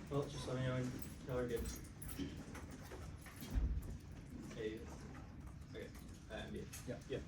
Well, just let me know when y'all are good. Hey. Okay. MBA. Yeah. Okay.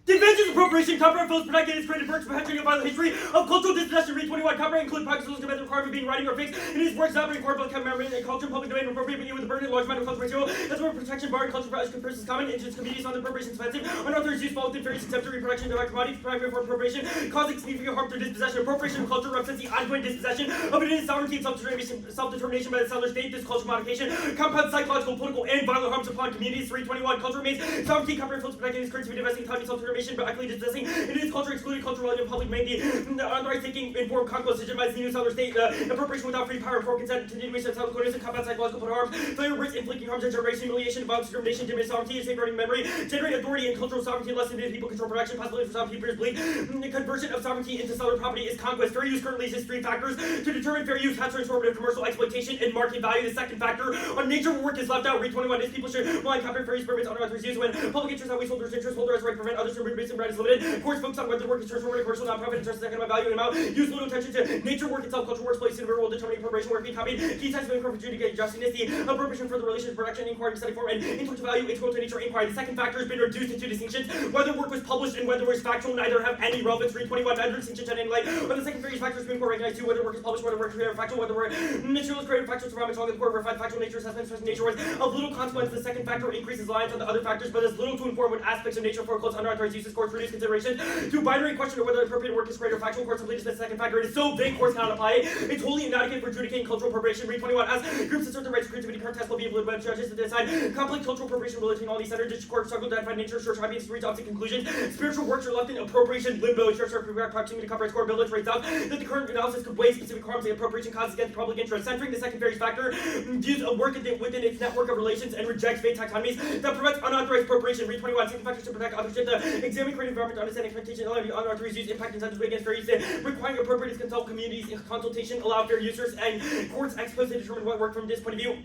The advantages of appropriation, copyright feels protected, its creative works, perpetuating a violent history of cultural dispossession. Read 21. Copyright include practices that require being writing or fixed. It is works not required by commemorating and culture, public domain, appropriate being with a burden, large amount of cultural material. That's where protection bar and cultural values is common. Interest communities on the appropriation expensive. Unauthorized use fall within various exemplary reproduction of commodities, primary for appropriation, causing significant harm through dispossession. Appropriation of culture represents the ongoing dispossession of indigenous sovereignty and self-determination by the settler state. This cultural modification compounds psychological, political, and violent harms upon communities. 321. Culture remains sovereignty, copyright feels protecting its currency, divesting autonomy, self-determination, but actively dispossessing. It is culture excluded, culture relevant public mainly unauthorized taking informed conquest legitimized the new settler state, appropriation without free power, for consent, continuation of settler colonialism, combat psychological harms, failure, risk, inflicting harms, and generation, humiliation, violence, discrimination, diminish sovereignty, safeguarding memory, generate authority and cultural sovereignty, less than people control production, possibility for some people's belief. Conversion of sovereignty into settler property is conquest. Fair use currently exists 3 factors to determine fair use: transformative commercial exploitation and market value. The second factor on nature work is left out. Read 21. Is people should rely copyright fair use permits unauthorized use when public interest outweighs holders' interest. Holder has right to prevent others from reproducing right is limited. Course focus on whether the work is transformative, commercial, non-profit, interest, economic value, and amount. Use little attention to nature work itself, cultural works, place, and will determining appropriation work being copied. Key signs of incorporation to get justice, the appropriation for the relations, production, inquiry, study form, and intellectual value, integral to nature, inquiry. The second factor has been reduced into distinctions. Whether work was published and whether it was factual, neither have any relevance. 321. Neither distinction shed any light. But the second various factors being recognized too: whether work is published, whether work is creative, factual, whether work material is creative, factual, surrounding, talking, the court verified factual nature assessments, nature was of little consequence. The second factor increases reliance on the other factors, but has little to inform what aspects of nature foreclose unauthorized uses. Courts reduce consideration to binary question of whether appropriate work is creative or factual. Courts simply dismiss the second factor. It is so vague, courts cannot apply it. It's wholly inadequate for adjudicating cultural appropriation. Read 21. As groups assert the rights of creativity, current tests will be able to judges to decide complex cultural appropriation relating all these centered. District court struggle to identify nature, search happiness, reach opposite conclusions. Spiritual works are left in appropriation limbo. Church proximity to copyright score ability rates out that the current analysis could weigh specific harms the appropriation causes against public interest. Centering the second various factor views a work within its network of relations and rejects vague taxonomies that prevents unauthorized appropriation. Read 21. Second factors to protect authorship, to examine creative environment, to understand expectation, unauthorized use, impact incentives against fair use, requiring appropriate consult communities in consultation, allow fair users, and courts explicitly determine what work from this point of view.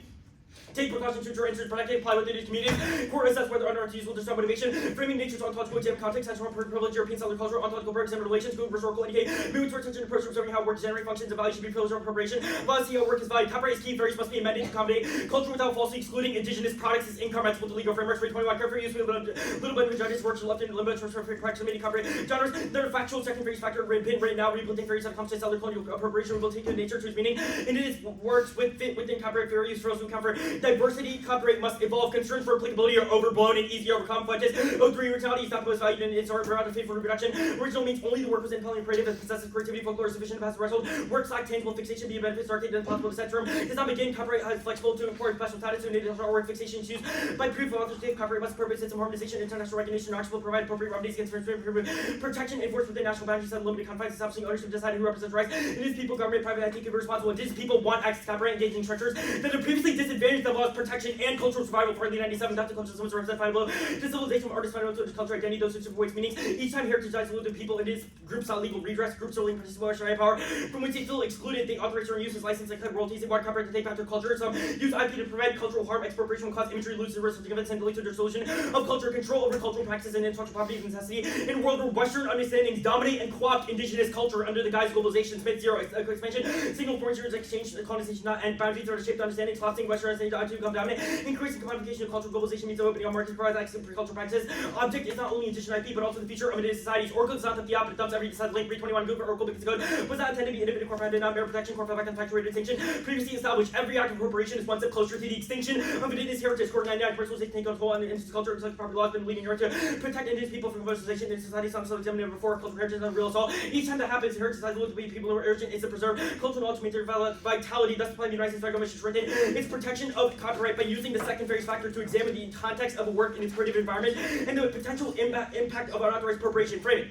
Take precautions to ensure interest protected, apply within its communities. Court assess whether unauthorized use will destroy motivation. Framing nature's ontological exam context, sensual privilege, European settler culture, ontological purpose and relations, good historical indicate, moving towards such an approach observing how work generate functions and value should be privileged or appropriation. Laws see how work is valued. Copyright is key, various must be amended to accommodate culture without falsely excluding indigenous products is incomprehensible to legal frameworks. 321. Careful use with a little bit of judges works are left in limbo to proximity copyright genres. Third factual second various factor written now rehabilitating various unconscious settler colonial appropriation rehabilitating nature to its meaning. And it is works within copyright fair use for those who account for diversity. Copyright must evolve. Concerns for applicability are overblown and easy to overcome. Fudges. 03. Originality is not the most valued in its art for reproduction. Original means only the work was independently creative and possesses creativity, folklore sufficient to pass the threshold. Works lack tangible fixation, be a benefit, start date, impossible to set term. Does not begin. Copyright is flexible to import special status to native artwork fixation issues. By proof of authorship, copyright must purpose system harmonization, international recognition, and will provide appropriate remedies against infringement, protection enforced within national boundaries and limited confines, establishing ownership, deciding who represents rights. It is people, government, private entity can be responsible. Indigenous people want access to copyright, engaging structures that have previously disadvantaged the law's protection and cultural survival. For 97, that the cultural systems represent fundamental to civilization, artists, fundamental to cultural identity, those which weights meanings. Each time heritage dies, the people and its groups not legal redress, groups are legal participatory power, from which they feel excluded. They authorize or use as license like royalties and copyright to take back their culture. Some use IP to prevent cultural harm, expropriation will cause imagery, lose the risk of significance, and delete to their solution of culture, control over cultural practices and intellectual property is necessity. In a world where Western understandings dominate and co-opt indigenous culture under the guise of globalization, Smith zero expansion, single foreign exchange, colonization, not and boundaries are shaped understandings, collapsing Western understanding to become dominant, increasing commodification of cultural globalization means opening up markets, provides access to cultural practices. Object is not only indigenous IP, but also the feature of indigenous societies. Oracle does not dump the app, but it dumps every decided link. Read 21. Google Oracle because the code was not intended to be innovative, corporate, not mere protection, corporate back and factory distinction. Previously established, every act of corporation is one step closer to the extinction of indigenous heritage. Court 99. Personalization, take control on the indigenous culture, intellectual property laws, been leading here to protect indigenous people from commercialization in society. Some examined before cultural heritage is real assault. Each time that happens, heritage society will be people who are urgent is to preserve cultural knowledge, maintain vitality. Thus, the plan of the United States federal mission is written. Its protection of copyright by using the second various factor to examine the context of a work in its creative environment and the potential impact of unauthorized appropriation. Framing.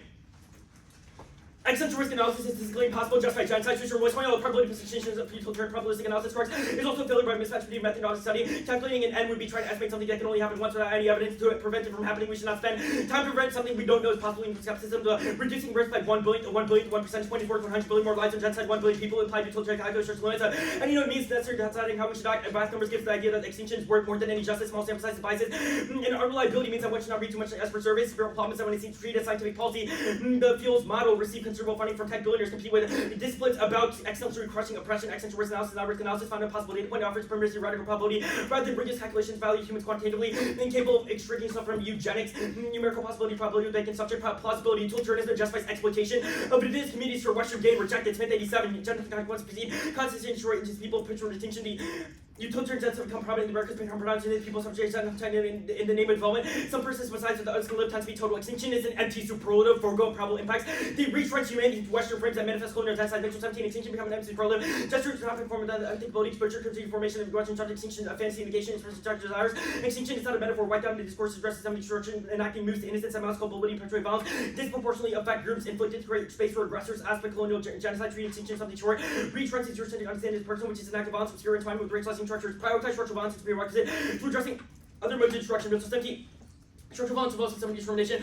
Accepted risk analysis is physically impossible just by genocide. Future was all probability positions of utilitarian probabilistic analysis works is also failure by mismatch methodology study. Calculating an n would be trying to estimate something that can only happen once without any evidence to prevent it from happening. We should not spend time to prevent something we don't know is possible in skepticism. Reducing risk by 1 billion to 1 billion to 1 percentage point, 100 billion more lives on genocide. 1 billion people implied utilitarian calculation limits. And it means necessary deciding how we should act. Vast numbers gives the idea that extinction is worth more than any justice. Small sample sizes biases. And unreliability means that one should not read too much as per service. Spiritual problems that when it seems to treat as scientific policy, the fuels model receive considerable funding from tech billionaires compete with disciplines about existential crushing oppression, existential risk analysis found impossible data point offers permissive radical probability rather than rigorous calculations value humans quantitatively, incapable of extracting stuff from eugenics, numerical probability of bacon subject plausibility, utilitarianism justifies exploitation of indigenous communities for Western gain rejected. Smith 87, gender consequence proceed, constitution destroy indigenous people, picture distinction, the utilitarian sense have become prominent in the Americas, become pronounced in people subject in the name of development. Some persons besides the others can live tends to be total extinction is an empty superlative, foregone probable impacts. They retrench humanity into Western frames that manifest colonial genocide. Victim 17, extinction become an empty superlative. Gestures do not conform with the unthinkability, spiritual currency, formation of Western subject extinction, a fantasy negation, expression of desires. Extinction is not a metaphor, wipe down the discourse, addresses some destruction, enacting moves to innocence, amounts culpability, perpetuate violence, disproportionately affect groups, inflicted to create space for aggressors, aspect colonial genocide, treating extinction something short. Retrench is your to understand as a person, which is an act of violence, obscure and time with race-lasting structures, prioritize structural violence to be requisite to addressing other modes of destruction. Bill 17, structural violence involves systemic discrimination.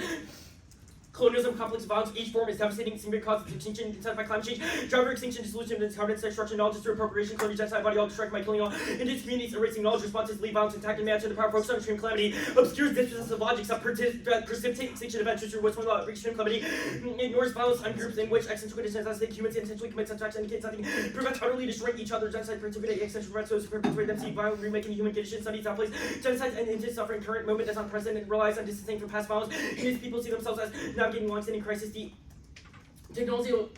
Colonialism, complex violence, each form is devastating, significant cause of extinction, incentivized by climate change, driver extinction, dissolution, discarded, destruction, knowledge through appropriation, colonial genocide, body all destruction by killing all indigenous communities, erasing knowledge, responses, leave violence intact, and match to the power, focus on extreme calamity, obscures dispositive logics that precipitate extinction events, through what's one law, extreme calamity, ignores violence on groups in which existential conditions as they humans intentionally commit such acts, indicates nothing, prevents utterly destroying each other, genocide, precipitate existential threats, those who perpetuate them, see violent remaking human conditions, studies that place genocide and indigenous suffering, current moment as unprecedented, relies on distancing from past violence, indigenous people see themselves as navigating long-standing crisis. The technology will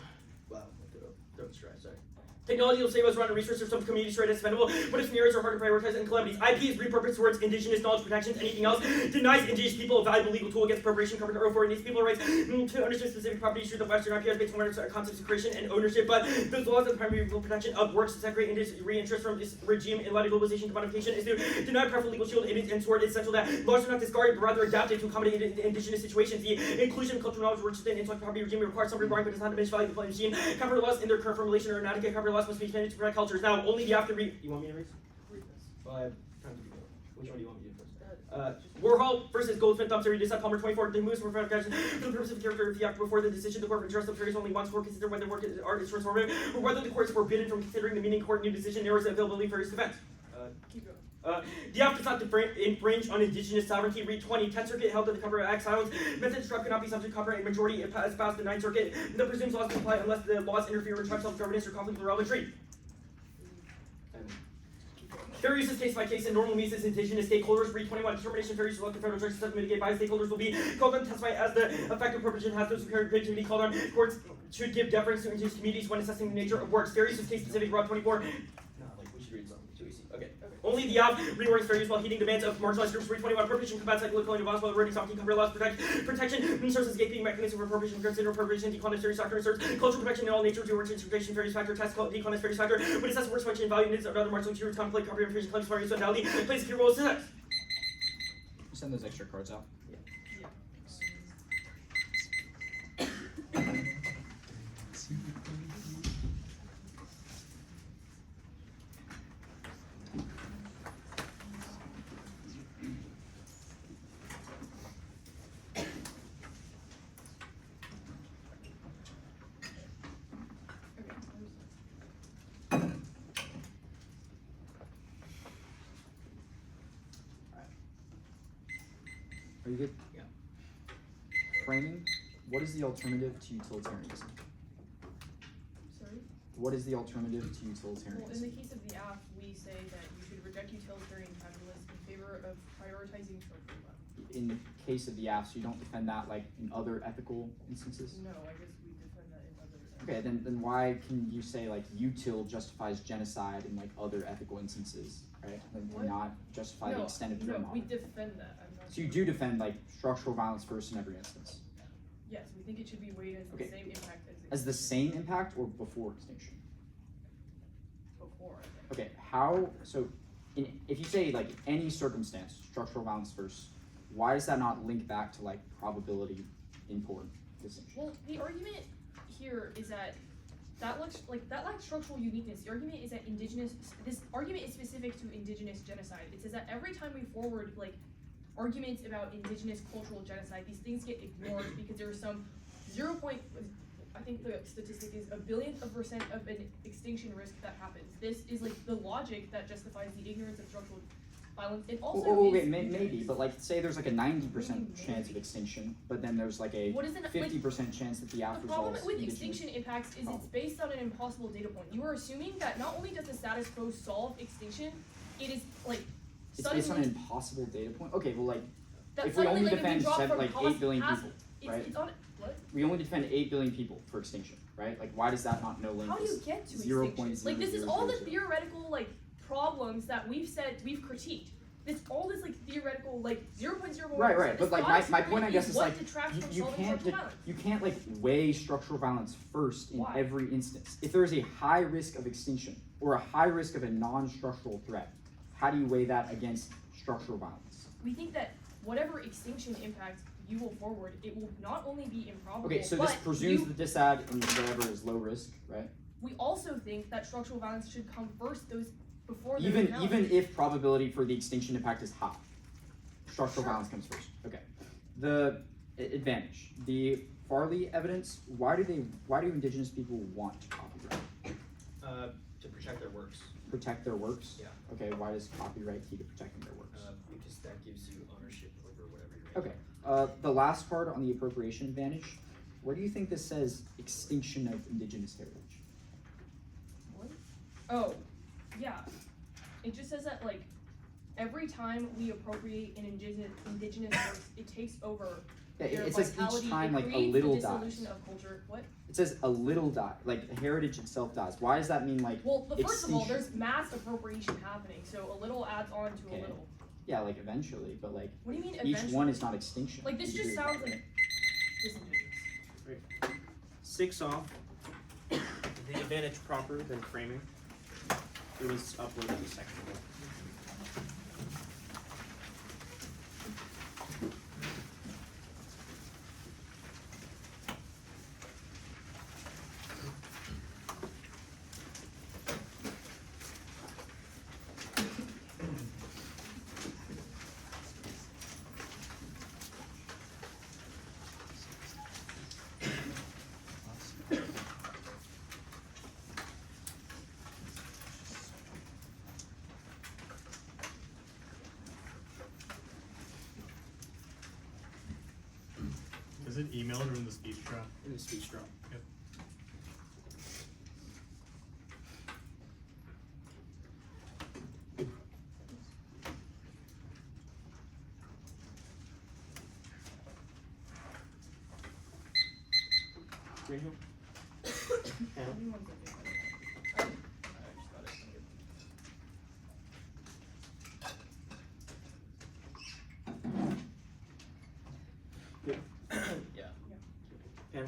Technology will save us around a resource of some communities right as spendable, but if scenarios are hard to prioritize and calamities. IP is repurposed towards indigenous knowledge protections. Anything else denies indigenous people a valuable legal tool against appropriation covered for indigenous people rights to understand specific property issues of Western IP based on concepts of creation and ownership. But those laws of the primary legal protection of works to separate indigenous reinterest from this regime in light of globalization commodification is to deny preferential legal shield and sword. It's essential that laws are not discarded but rather adapted to accommodate indigenous situations. The inclusion of cultural knowledge works within intellectual property regime requires some requiring but does not diminish value of the machine. Copyright laws in their current formulation are inadequate. Copyright laws must be expanded to protect cultures. Now, only the after read. You want me to read this? Well, I have time to read it. Which one do you want me to do first? Warhol versus Goldsmith, Thumb Series, Decide Palmer 24. The moves for the purpose of the character of the act before the decision. The court addressed the phrase only once for consider whether work is art is transformative or whether the court is forbidden from considering the meaning court new decision narrows the availability for his defense. Keep going. The act does not infringe on indigenous sovereignty. Read 20. 10th Circuit held that the Copyright Act silence method struck cannot be subject to copyright majority as passed the 9th Circuit. The presumes laws can apply unless the laws interfere with tribal self-governance or conflict with the relevant treaty. Fair use is case by case and normal means is indigenous stakeholders. Read 21. Determination fair use is left to federal justice to mitigate bias. Stakeholders will be called on to testify as the effective appropriation has those who carry creativity called on. Courts should give deference to indigenous communities when assessing the nature of works. Fair use is case specific. Rob 24. No, like we should read something too easy. Okay. Only the app rewards fair use while heeding demands of marginalized groups. Read 21. Appropriation combats colonial violence while already softening copyright laws protection sources gatekeeping mechanism for appropriation consider appropriation declines fair use doctrine research cultural protection in all nature to works integration fair use factor test declines fair use factor when assess works function value needs of other marginal tiers conflict copyright infringement claims fair use modality plays a key role in success. Send those extra cards out. Are you good? Yeah. Framing, what is the alternative to utilitarianism? Sorry? What is the alternative to Well, in utilitarianism? the case of the app, we say that you should reject utilitarian capitalism in favor of prioritizing social wealth. In the case of the apps, you don't defend that like in other ethical instances? No, I guess we defend that in other. Okay, then why can you say like util justifies genocide in like other ethical instances, right? Like What? not justify the extended No, term we model. defend that. I'm not So you sure. do defend like structural violence first in every instance. Yes, we think it should be weighed as Okay. the same impact As the same impact or before extinction? before, I think. Okay, how, so if you say like any circumstance, structural violence first, why does that not link back to like probability import distinction? Well, the argument here is that that lacks structural uniqueness. The argument is that this argument is specific to indigenous genocide. It says that every time we forward like arguments about indigenous cultural genocide, these things get ignored because there are some I think the statistic is 1/1000% of an extinction risk that happens. This is like the logic that justifies the ignorance of structural violence. It also okay, is. maybe, but like say there's like a 90% chance of extinction, but then there's like a What is it, 50% chance that the The after problem results with indigenous. extinction impacts is it's based on an impossible data point. You are assuming that not only does the status quo solve extinction, it is like It's based on an impossible data point. Okay, well like that if we suddenly, only like, if we defend drop from 8 billion past, people, it's, right? it's on what? We only defend 8 billion people for extinction, right? Like why does that not no link? How do you is get to 0. extinction? Like this is all the theoretical like problems that we've critiqued. This all this like theoretical like 0.01%. Right, but like my point I guess is what like detracts from you solving can't structural violence. you can't like weigh structural violence first in Why? every instance. If there is a high risk of extinction or a high risk of a non-structural threat, how do you weigh that against structural violence? We think that whatever extinction impact you will forward, it will not only be improbable. Okay, so but this presumes the disad in whatever is low risk, right? we also think that structural violence should come first. Those before the Even if probability for the extinction impact is high, structural Sure. violence comes first. Okay, the advantage, the Farley evidence. Why do indigenous people want copyright? To protect their works. Protect their works. Yeah. Okay, why does copyright key to protecting their works? Because that gives you ownership over whatever you're making. Okay. The last part on the appropriation advantage. Where do you think this says extinction of indigenous heritage? What? Oh, yeah. It just says that like every time we appropriate an indigenous works, it takes over. Yeah, their it says vitality, each time it like a creates little the dies. dissolution of culture. What? It says a little die, like heritage itself dies. Why does that mean like Well, first of all, extinction? there's mass appropriation happening, so a little adds on to Okay. a little. Yeah, like eventually, but like What do you mean each eventually? one is not extinction. Like this You just do- sounds like disingenuous. 6 off. The advantage proper than framing. It was uploaded to section 1. Is it emailed or in the speech drop? In the speech drop. Yep. Greenhill? Hannah? Give me 1 second. I just thought it was gonna Good. Yeah. Hannah?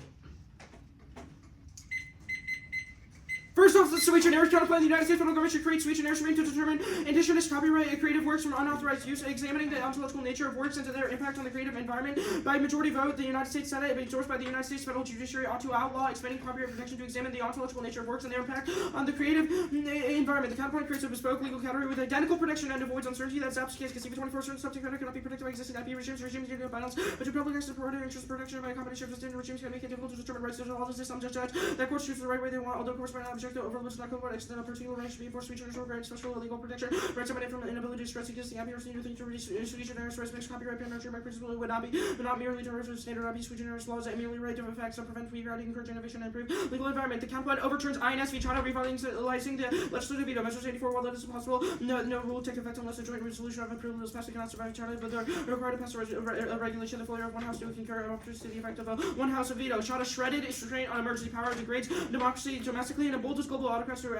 First off, the Swedish and Irish counterpart of the United States federal government should create Swedish and Irish to determine indigenous copyright of creative works from unauthorized use, examining the ontological nature of works and their impact on the creative environment. By majority vote, the United States Senate, endorsed by the United States federal judiciary, ought to outlaw expanding copyright protection to examine the ontological nature of works and their impact on the creative environment. The counterpart creates a bespoke legal category with identical protection and avoids uncertainty that zaps case conceived 24 certain subject matter cannot be protected by existing IP regimes of balance, but to public access to property interest protection by a combination of existing regimes can make it difficult to determine rights to all this some judge that courts choose the right way they want, although courts might not object to overlooked not covered extend a particular range to be enforced Swedish or grant special legal protection. Rights emanating from an inability to stress existing IP or senior thing to reduce Swedish and Irish rights copyright pen nurtured by principle would not be, but not merely to refer to standard IP Swedish and Irish laws that merely right to effects that prevent copyright, encourage innovation and improve legal environment. The counterpart overturns INS v. China, revitalizing the legislative veto. Measures 84, while that is impossible, no rule take effect unless a joint resolution of approval is passed. It cannot survive China, but they're required to pass a regulation. The failure of one house to concur opposite to the effect of a one house of veto. China shredded its restraint on emergency power degrades democracy domestically and emboldens global autocrats to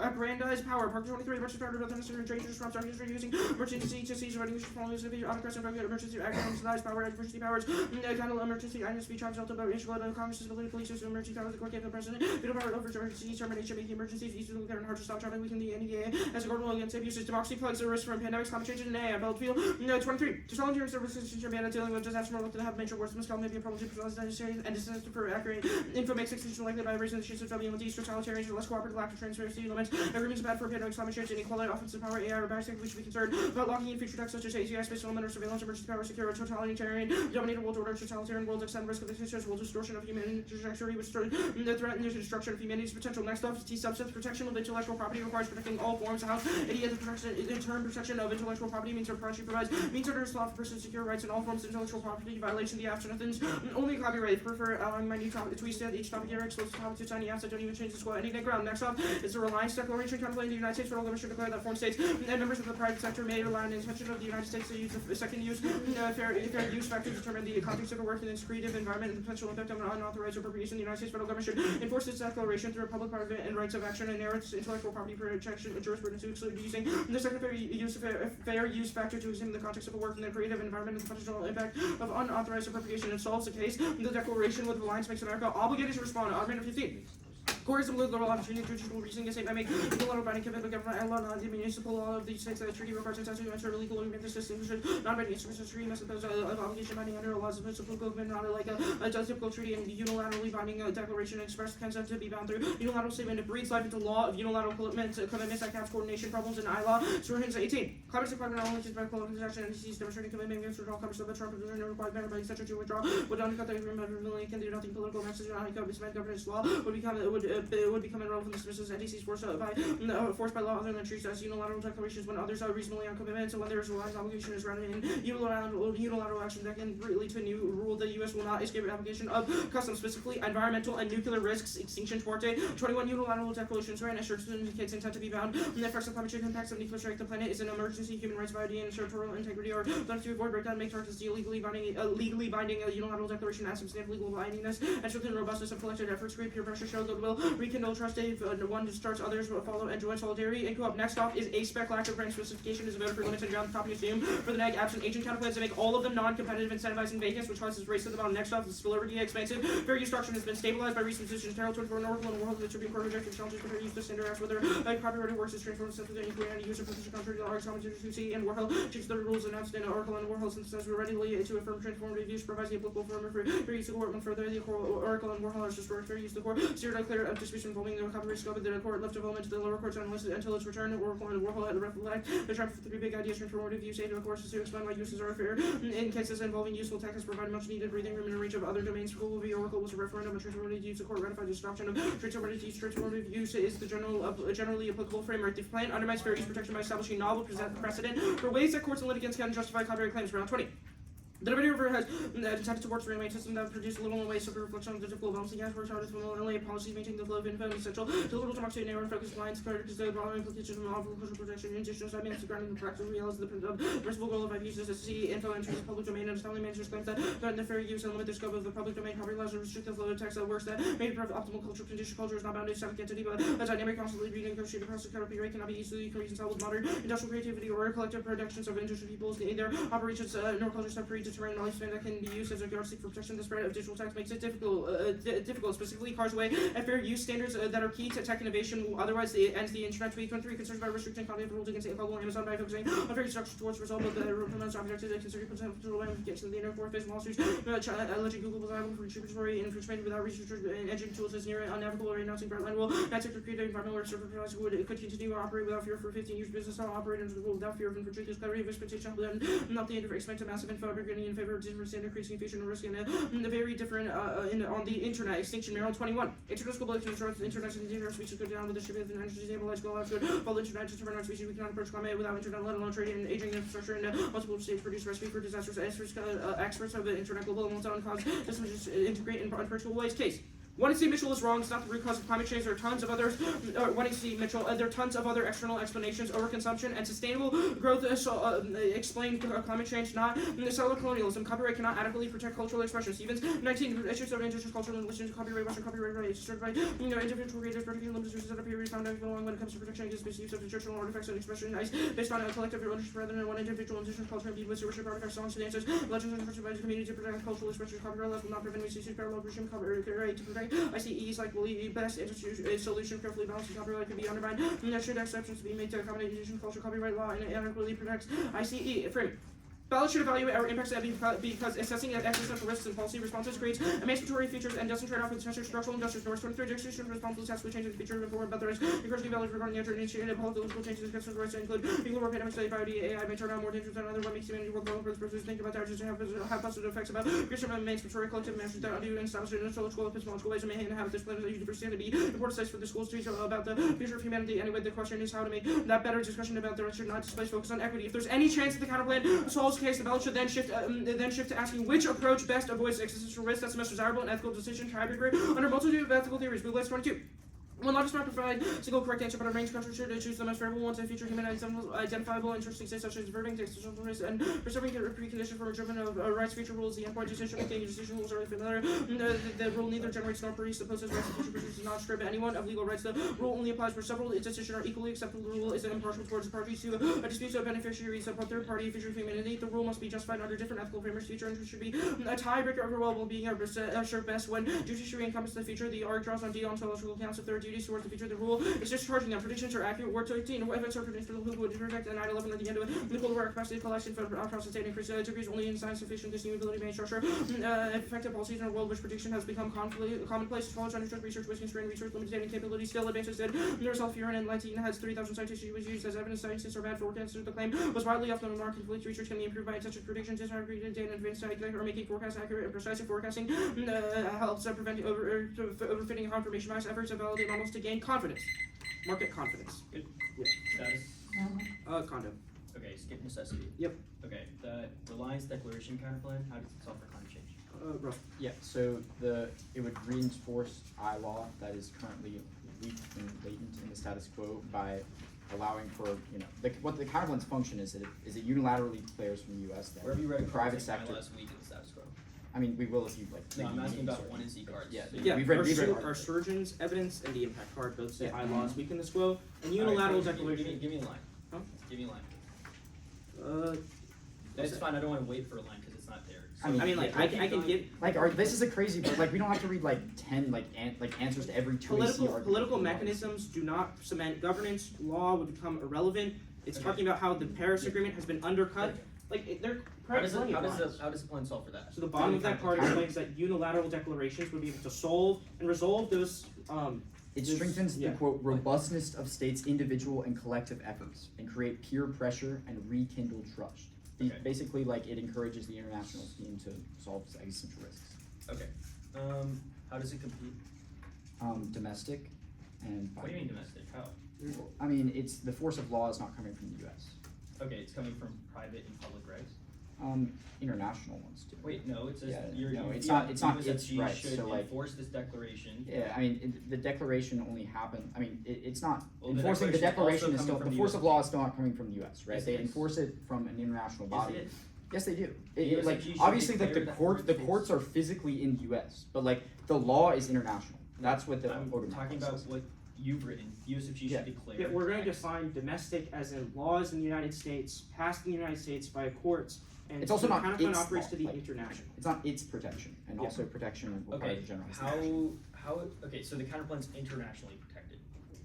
aggrandize power. Part 23, emergency power development necessary and trade disrupts our history using emergency to seize running following the autocrats and regulate emergency aggrandize power, emergency powers, handle emergency INSP charge delta about issue of Congress, ability police system, emergency power, the court gave the president, veto power over emergency termination, making emergencies easily governed and hard to stop, trying to weaken the NDA as a guard rule against abuses. Democracy plugs the risk from pandemics, climate change, and AI. Battlefield 23. To volunteer services to ban dealing with disaster more likely to have major worse miscall may be a problem to neutralize necessary and disaster for accurate info makes extinction likely by raising the chance of WMD totalitarian discrimination, less cooperative, lack of transparency, limits agreements bad for pandemic, climate change, inequality, offensive power, AI, or biotech. We should be concerned about locking in future texts such as ACI, space element, or surveillance, emergency power, secure, totalitarian, dominated world order, totalitarian world, extend risk of existence, world distortion of humanity, trajectory, which the threat and the destruction of humanity's potential. Next up, T substance protection of intellectual property requires protecting all forms of house. Any other protection, in term protection of intellectual property means provides means order to law for persons secure rights in all forms of intellectual property violation. The absent of things only copyright. Prefer allowing my new topic tweets that each topic here exposes topic to tiny apps that don't even change the score any ground. Next up is the Reliance Declaration contemplating the United States federal government should declare that foreign states and members of the private sector may allow an intention of the United States to use the second use fair use factor to determine the context of the work and its creative environment and the potential impact of an unauthorized appropriation. The United States federal government should enforce this declaration through public, private, and rights of action and narrow its intellectual property protection jurisprudence to exclude using the second fair use factor to examine the context of the work and the creative environment and the potential impact of unauthorized appropriation. It solves the case. The declaration with Reliance makes America obligated to respond. Amendment 15. Court is a liberal opportunity to judicial reasoning a statement by making the law binding commitment government and law the municipal law of the states that the treaty requires a to enter legal agreement. This distinction non-binding instruments of treaty must impose an obligation binding under laws of municipal government, not like a typical treaty and unilaterally binding declaration and express consent to be bound through unilateral statement. It breathes life into law of unilateral commitments that caps coordination problems in I law. Provisions 18. Commerce Department not only takes medical transaction entities demonstrating commitment against withdrawal commerce of the Trump and required member by etc. to withdraw would undercut the agreement of million can do nothing political message on governance law would become irrelevant. Dismisses entities forced by law other than treaties as unilateral declarations when others are reasonably on commitment. So when there is a reliance obligation is grounded in unilateral action that can lead to a new rule, the U.S. will not escape application of customs, specifically environmental and nuclear risks. Extinction Forte 21 unilateral declarations wherein asserts indicates intent to be bound. The effects of climate change impacts of nuclear strike the planet is an emergency. Human rights, biodiversity, and territorial integrity are thought to avoid breakdown. Make charges legally binding unilateral declaration as substantive legal bindingness and strengthen robustness of collective efforts. Create peer pressure, show goodwill, rekindle trust. One starts, others will follow, and join solidarity. And co-op. Next off is A-spec lack of brand specification is voted for limited ground the company assume for the neg absent agent counterplans to make all of them non-competitive, incentivizing vacants, which causes race to the bottom. Next off is spillover DA expensive. Fair use doctrine has been stabilized by recent decisions. Terrell 24 in Oracle and World the Supreme Court rejected challenges for fair use to standardize whether copyrighted works is transformed into the inquiry and user position contrary to the arts commentators who see and Warhol changed the rules announced in Oracle and Warhol synthesized readily to affirm transformative use provides the applicable form for fair use of the court. When further the Oracle and Warhol has destroyed fair use of the court. Steered a clear dispute involving the copyright scope of the court left development to the lower courts unlisted until its return. Oracle and Warhol had reflect the trap for three big ideas transformative use aid of courses to explain why uses are fair. In cases involving useful tech has provided much needed breathing room in a range of other domains. School v. Oracle was a referendum of transformative use. The court ratified this adoption of transformative use. Transformative use is the generally applicable framework. The plan undermines fair use protection by establishing novel precedent for ways that courts and litigants can justify copyright claims. Round 20. The Liberty River has attempted to work through a system that produced little in ways of reflection on the difficult balancing act works hard with only policies maintaining the flow of info and essential to liberal democracy, narrow and focused lines, because the broader implications of novel cultural protection, indigenous ideas, grounding the practical realities of the principal goal of uses to see info enters the public domain and timely managers claims that threaten the fair use and limit the scope of the public domain. Copyright laws restrict the flow of text that works that may deprive optimal cultural condition. Culture is not bound to a static entity, but a dynamic, constantly being negotiated across the copyright cannot be easily reconciled with modern industrial creativity or collective productions of indigenous peoples. Their operations nor cultures have predetermined lifespan that can be used as a yardstick for protection. The spread of digital text makes it difficult, specifically cars away at fair use standards that are key to tech innovation. Otherwise, it ends the internet. 2023 concerns about restricting content rules against Google and Amazon by focusing on fair use structure towards resolve of the proposed objectives that consider potential ramifications of the internet. Fourth phase of lawsuits alleging Google was liable for contributory infringement without research and engine tools is near unnavigable or announcing bright line rule. That sector created an environment where server providers could continue to operate without fear for 15 years. Business how operate under the rule without fear of infringement. This clarity of expectation not the end of expensive massive info beginning in favor of different standard increasing fusion and risk and very different on the internet. Extinction Maryland 21. Internet school buildings destroys the internet and the species go down with distributed and energy stabilized go out good. While the internet to turn on species we cannot approach climate without internet, let alone trading and aging infrastructure and multiple states produce recipe for disasters. Experts of the internet global and own cause this will just integrate in unpredictable ways. Case. Wanting to see Mitchell is wrong. It's not the root cause of climate change. There are tons of others. Wanting to see Mitchell, there are tons of other external explanations. Overconsumption and sustainable growth explain climate change. Not settler colonialism. Copyright cannot adequately protect cultural expression. Stevens 19 issues of indigenous cultural and religion. Copyright Western copyright rights. Certified individual creators particularly limited uses that a period found along when it comes to protection against misuse of traditional artifacts and expression based on a collective ownership rather than one individual indigenous culture and with stewardship artifacts, songs, dances, legends, and culture by the community to protect cultural expression. Copyright laws will not prevent misuse of parallel regime copyright to protect ICEs like will be best solution carefully balanced copyright can be undermined. There should exceptions be made to accommodate indigenous culture. Copyright law and adequately protects ICE frame. Ballots should evaluate our impacts because assessing existential risks and policy responses creates emancipatory features and doesn't trade off with essential structural injustice. North 23 jurisdictions responsible task with changes in features informed about the risk. Encouraging ballots regarding the alternative and political changes against the rights include nuclear war, pandemic, study, biology, AI may turn out more dangerous than other. What makes humanity work well for the purposes think about charges and have positive effects about creation of emancipatory collective measures that undo and establish an intellectual epistemological ways and may inhabit this planet that university to be important sites for the schools to teach about the future of humanity. Anyway, the question is how to make that better. Discussion about the should not displace focus on equity. If there's any chance that the counterplan solves the case, the ballot should then shift to asking which approach best avoids existential risk. That's the most desirable and ethical decision. Tiebreaker under multitude of ethical theories. Blue list 22. One largest not provide single correct answer, but a range of countries should choose the most favorable ones and feature human identifiable interesting states such as averting existential risk and preserving the precondition for driven of rights feature rules. The endpoint decision making decision rules are familiar. The rule neither generates nor presupposes rights. The feature produces not strip anyone of legal rights. The rule only applies where several decisions are equally acceptable. The rule is impartial towards the parties to a dispute of beneficiaries of a third party feature of humanity. The rule must be justified under different ethical frameworks. Feature interest should be a tiebreaker over well-being or served best when judiciary encompasses the feature. The arc draws on deontological accounts of their duties towards the feature. The rule is discharging them. Predictions are accurate. Word 13. Events are predicted. Who would perfect and 9/11 at the end of it. The polar capacity of collection for process data increase degrees only in science sufficient continuability main structure. Effective policies in a world which prediction has become commonplace. College understood research with constrained research limited capabilities still advances did. The result Furin and Lentine has 3,000 scientists was used as evidence. Scientists are bad forecasters. The claim was widely off the remark. Conflict research can be improved by such predictions as are created data advanced or making forecasts accurate and precise. Forecasting helps prevent overfitting and confirmation bias. Efforts to validate models to gain confidence. Market confidence. Good. Yep. Status? Condo. Okay, skip necessity. Yep. Okay, the Reliance Declaration counterplan, how does it solve for climate change? Rough. Yeah, so it would reinforce law that is currently weak and latent in the status quo by allowing for, what the counterplan's function is that it unilaterally declares from the U.S. that Where have you read the a private concept sector. last week in the status quo? I mean, we will if you like. No, I'm read asking meetings about or- one and Z cards. Yeah, So Yeah, we've read our articles. surgeons, evidence, and the impact card both say Yeah. high laws weaken the quo, and Alright, unilateral give me- declaration. Give me a line. Huh? Give me a line. What's It's that? fine, I don't want to wait for a line because it's not there. I mean, I mean, like, I can give This is a crazy, but like we don't have to read like 10 answers to every 2 AC argument. political mechanisms do not cement governance. Law would become irrelevant. It's Okay. talking about how the Paris Agreement has been undercut. Okay. Like, they're How does plenty of lines. the plan solve for that? So the bottom of that card explains that unilateral declarations would be able to solve and resolve those. It This- strengthens yeah. the quote robustness of states' individual and collective efforts and create peer pressure and rekindle trust. Okay. Basically, like it encourages the international scheme to solve existential risks. Okay. How does it compete? Domestic and. What do you mean domestic? How? I mean, it's the force of law is not coming from the U.S. Okay, it's coming from private and public rights. International ones too. Wait, no, it says Yeah, you're no, you it's feel not- it's not- USFG it's right, should so, like- enforce this declaration. Yeah, I mean, the declaration only happened. I mean, it's not Well, the enforcing the declaration declaration is is also still coming the from force the of law is still not coming from the U.S. Right? Yes, They it is. enforce it from an international Yes, body. it is. Yes, they do. The Like USFG should obviously, like declare that the for courts are physically in the U.S., but like the law is international. That's what the I'm Odom talking Act about says. what you've written. USFG Yeah. should declare. Yeah, we're going to X. define domestic as in laws in the United States, passed in the United States by courts, and It's also the not counterplan its operates law, to the like- international. It's not its protection, and Yeah. also protection of Okay. the general. action. How? Okay, so the counterplan's internationally protected.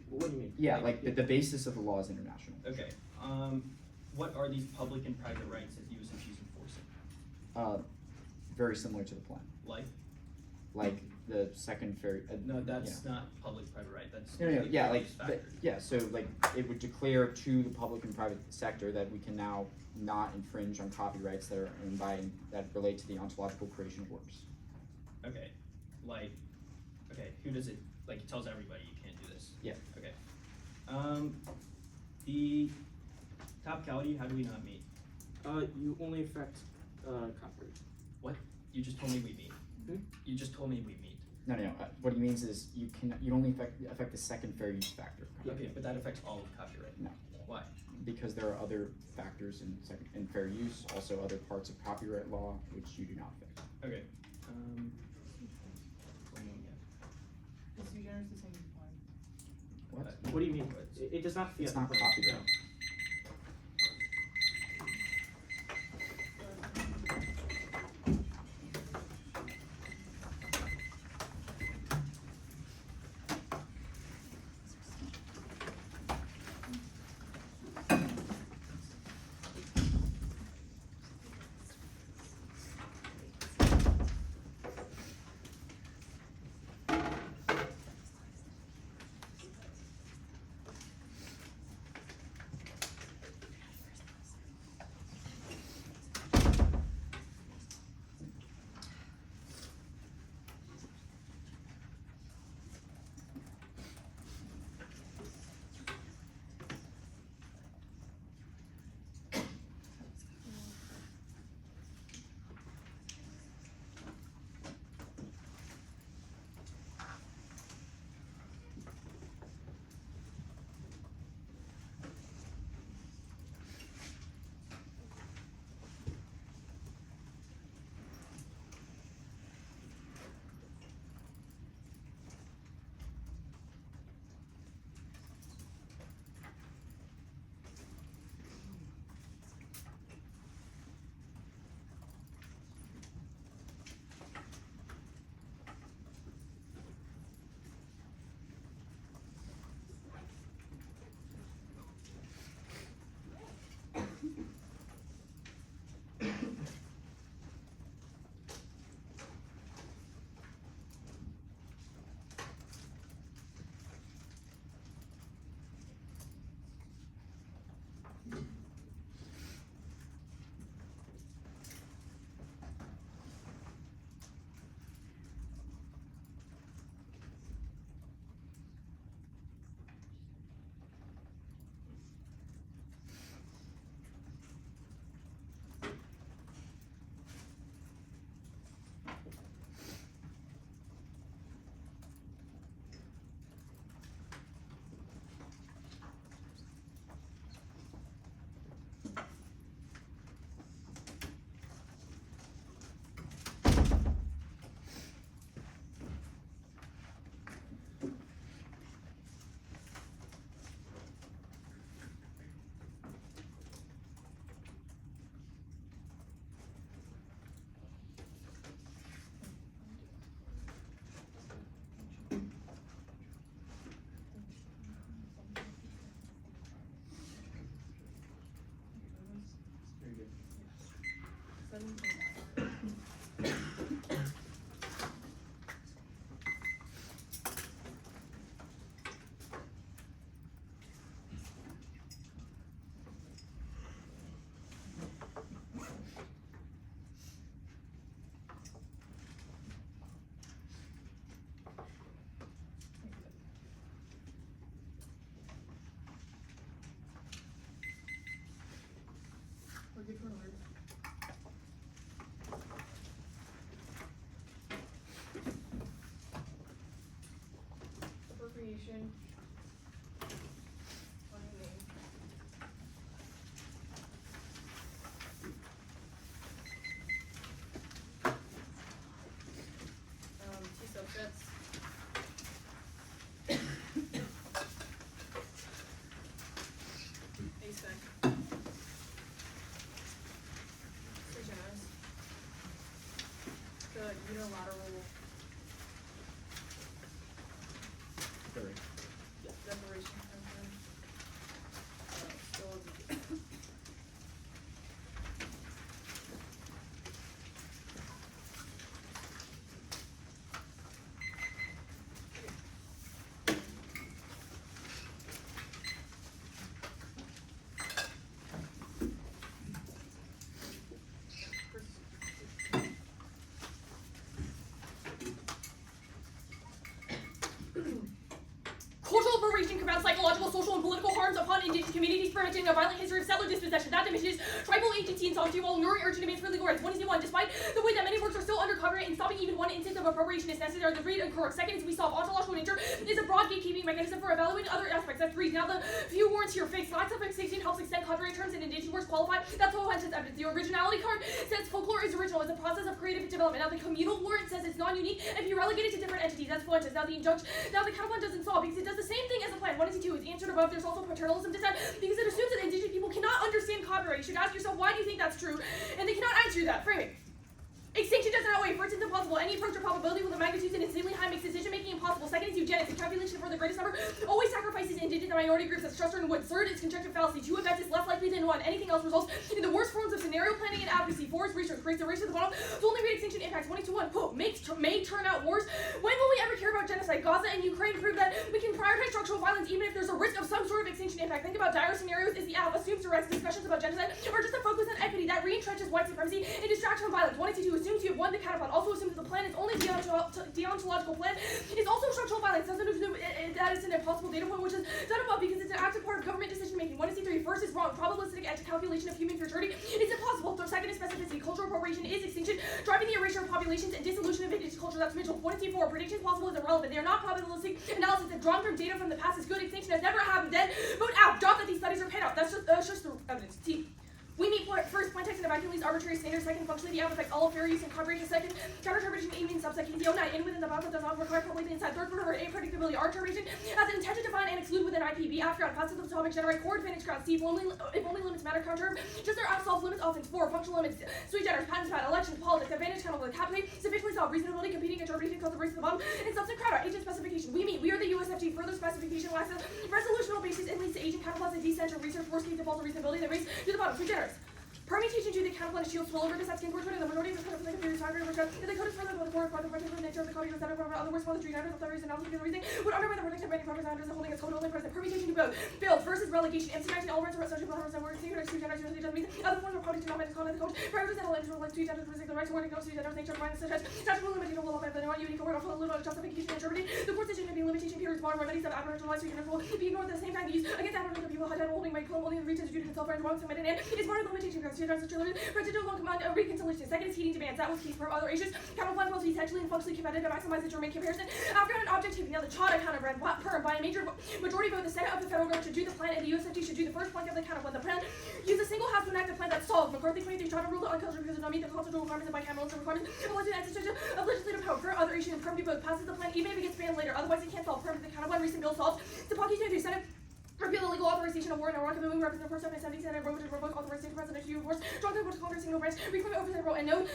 What do you mean? Yeah, like the basis of the law is international. Okay. What are these public and private rights that USFG is enforcing? Very similar to the plan, like the second fair. No, that's not public-private right. That's No, the yeah, like, previous factor. yeah, so like, it would declare to the public and private sector that we can now not infringe on copyrights that are owned by, that relate to the ontological creation of works. Okay, who does it, like, it tells everybody you can't do this? Yeah. Okay. The topicality, how do we not meet? You only affect copyright. You just told me we meet. Hmm? You just told me we meet. No, what he means is you only affect the second fair use factor. Okay, but that affects all of copyright. No. Why? Because there are other factors in fair use, also other parts of copyright law, which you do not affect. Okay. Is sui generis the same as one? What? What do you mean? It does not fit. It's not copyright. Proprioception. Two subsets. Asec. Sui generis. The unilateral declaration content. Still cultural appropriation combats psychological, social, and political harms upon indigenous communities, perpetuating a violent history of settler dispossession that diminishes tribal agency and sovereignty while ignoring urgent demands for legal rights. 1 despite the way that many works are still under copyright and stopping even one instance of appropriation is necessary to read and correct. Second is we solve ontological nature is a broad gatekeeping mechanism for evaluating other aspects. That's 3. Now the few warrants here fixed. Lack of fixation helps extend copyright terms and indigenous works qualify. That's all has evidence. The originality card says folklore is original. It's a process of creative development. Now the communal warrant says it's non-unique and you relegate it to different entities. That's Fuentes. Now the injunction. Now the counterplan doesn't solve because it does the same thing as the plan. 1 and 2 is answered above. There's also paternalism dissent because it assumes that indigenous people cannot understand copyright. You should ask yourself, why do you think that's true? And they cannot answer that. Framing. Extinction doesn't outweigh. First, it's impossible. Any approach or probability with a magnitude insanely high makes decision-making impossible. Second is eugenics. The calculation for the greatest number always sacrifices indigenous and minority groups as Chester and Wood. Third is conjective fallacy. 2 events is less likely than 1. Anything else results in the worst forms of scenario planning and advocacy. 4 is research. Creates a race to the bottom. So only read extinction impacts. 1 to 1. Quote, may turn out wars. When will we ever care about genocide? Gaza and Ukraine prove that we can prioritize structural violence even if there's a risk of some sort of extinction impact. Think about dire scenarios. Is the app assumes direct discussions about genocide or just a focus on equity that re-entrenches white supremacy and distracts from violence. 1 to 2 assumes you have won the catapult. Also assumes that the plan is only deontological plan. It's also structural violence. Doesn't assume that it's an impossible data point, which is done above because it's an active part of government decision making. 1 to 3. First is wrong. Probabilistic calculation of human futurity is impossible. Second is specificity. Cultural appropriation is extinction, driving the erasure of populations and dissolution of indigenous culture. That's Mitchell. 1 to 4. Predictions possible is irrelevant. They are not probabilistic analysis that drawn from data from the past is good. Extinction has never happened. Then vote out. Doubt that these studies are paid out. That's just the evidence. T. We meet first plain text and evacuate these arbitrary standards. Second, functionally the app affects all fair use and coverage. Second, counter-interpretation A means subsection 9 in within the bounds does not require completely inside. Third, for A predictability. Our interpretation has an intent to define and exclude within IPB. After on passive the topic generate core advantage ground. C if only limits matter counter. Just their self limits offense. 4 functional limits. Sui generis, patents, pat, elections, politics, advantage channel with cap sufficiently solve reasonability, competing interpretation called the race to the bottom, and substance crowd. Agent specification. We are the USFG. Further specification lacks a resolutional basis and leads to agent counterplots and decentral research. Worst case default to reasonability. The race to the bottom. Sui generis. Permutation to the counterplan shield spillover to skin portrait, and the majority of the code of the theory is higher which the code is further the core part of the nature of the code is that of other words for the three of theories and also because the reason would undermine the protection of any properties under the holding its code only present. Permutation to both. Failed versus relegation. MC19 all rights are social powers and words singular two genders doesn't mean other forms of property do not mean the code of the code. Prior to that elements relate to genders the rights warning goes to genders nature of mind such as statutory limitation of law of the unique word of a little justification and interpreting. The court decision may be limitation periods bar remedies of aboriginal rights to genders will be ignored at the same time used against aboriginal people high holding by claim only the reach to adjudicate self and wrong submitted and is part of the limitation because genders such a to long command of reconciliation. Second is heating demands. That was case for other issues. Counterplan will be essentially and functionally competitive to maximize the German comparison. After an objectivity, now the Chada counterbrand perm by a major majority vote, the Senate of the federal government should do the plan, and the USFG should do the first plank of the counterplan. The plan use a single house to enact the plan that solves McCarthy 23 Chada ruled on culture because it does not meet the constitutional requirements and bicameral requirements of exercise of legislative power. For other issues, perm vote passes the plan even if it gets banned later. Otherwise, it can't solve. Perm the counterplan recent bill solves. Sapaki 23 Senate. Repeal the legal authorization of war in Iraq of the moving representative first of 70 Senate voted to revoke authorization for President to use force. Strong to Congress single branch, reform oversight role, and no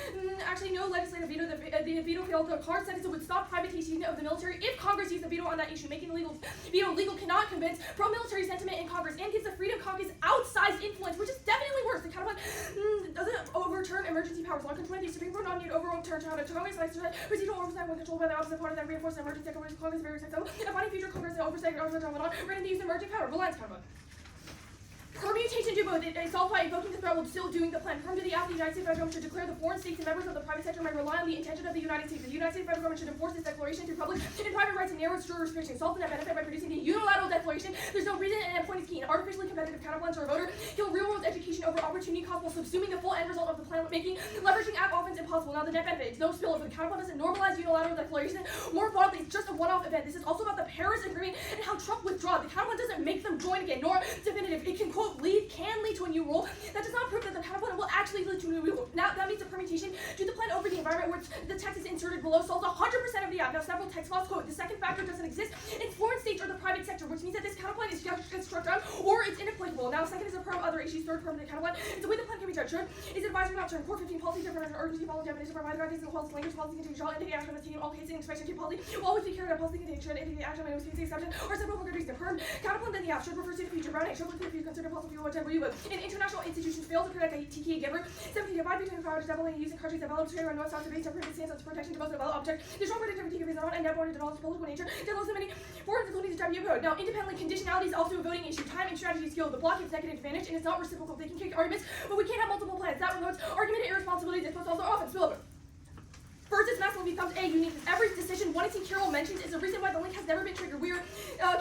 legislative veto. The veto failed. The card said it would stop privatization of the military if Congress used the veto on that issue, making the veto legal cannot convince pro-military sentiment in Congress and gives the Freedom Caucus outsized influence, which is definitely worse. The counterplan doesn't overturn emergency powers. Law control the Supreme Court not need overturn Congress procedural oversight when controlled by the opposite party that reinforces emergency declaration. Congress very successful. And finding future Congress that oversight on written to use emerging power. Reliance counterplan. Permutation to both. It solved by invoking the threat while still doing the plan. Perm to the act, the United States federal government should declare the foreign states and members of the private sector may rely on the intention of the United States. The United States federal government should enforce this declaration through public and private rights and narrow juror restriction solve the net benefit by producing a unilateral declaration. There's no reason an endpoint is key. An artificially competitive counterplan to a voter. Kill real-world education over opportunity cost while subsuming the full end result of the plan, making leveraging app offense impossible. Now the net benefit, it's no spillover. The counterplan doesn't normalize unilateral declaration. More broadly, it's just a one-off event. This is also about the Paris Agreement and how Trump withdrew. The counterplan doesn't make them join again, nor definitive. It can, quote, lead to a new rule. That does not prove that the counterplan will actually lead to a new rule. Now, that means the permutation to the plan over the environment, which the text is inserted below, solves 100% of the app. Now, several text laws, quote, the second factor doesn't exist in foreign states or the private sector, which means that this counterplan is just struck down or it's inapplicable. Now, second is a pro other issues. Third, permanent counterplan. It's the way the plan can be judged. Third, is advisory not term. 415 policy different urgency policy definition provide guidance and quality language policy contains shall indicate action must take in all cases in inspection to policy will always be carried out policy contains should indicate action and case exception or several for good reason. Perm counterplan then the app should refer to the future. Brown should look to the future consider possible future whatever you would. In international institutions fail to protect a TKA giver. 17 divide between power to developing using countries developed to on north south debate to prevent stance on protection to most developed object. The strong protective TKA is not and never to develop political nature. There are so many forms including the W code. Now independently conditionality is also a voting issue. Time and strategy skill. The block is negative advantage and it's not reciprocal. They can kick arguments, but we can't have multiple plans. That promotes argument irresponsibility. This puts also often spillover. First, this massively becomes a unique. Every decision one Carol mentions is the reason why the link has never been triggered. We are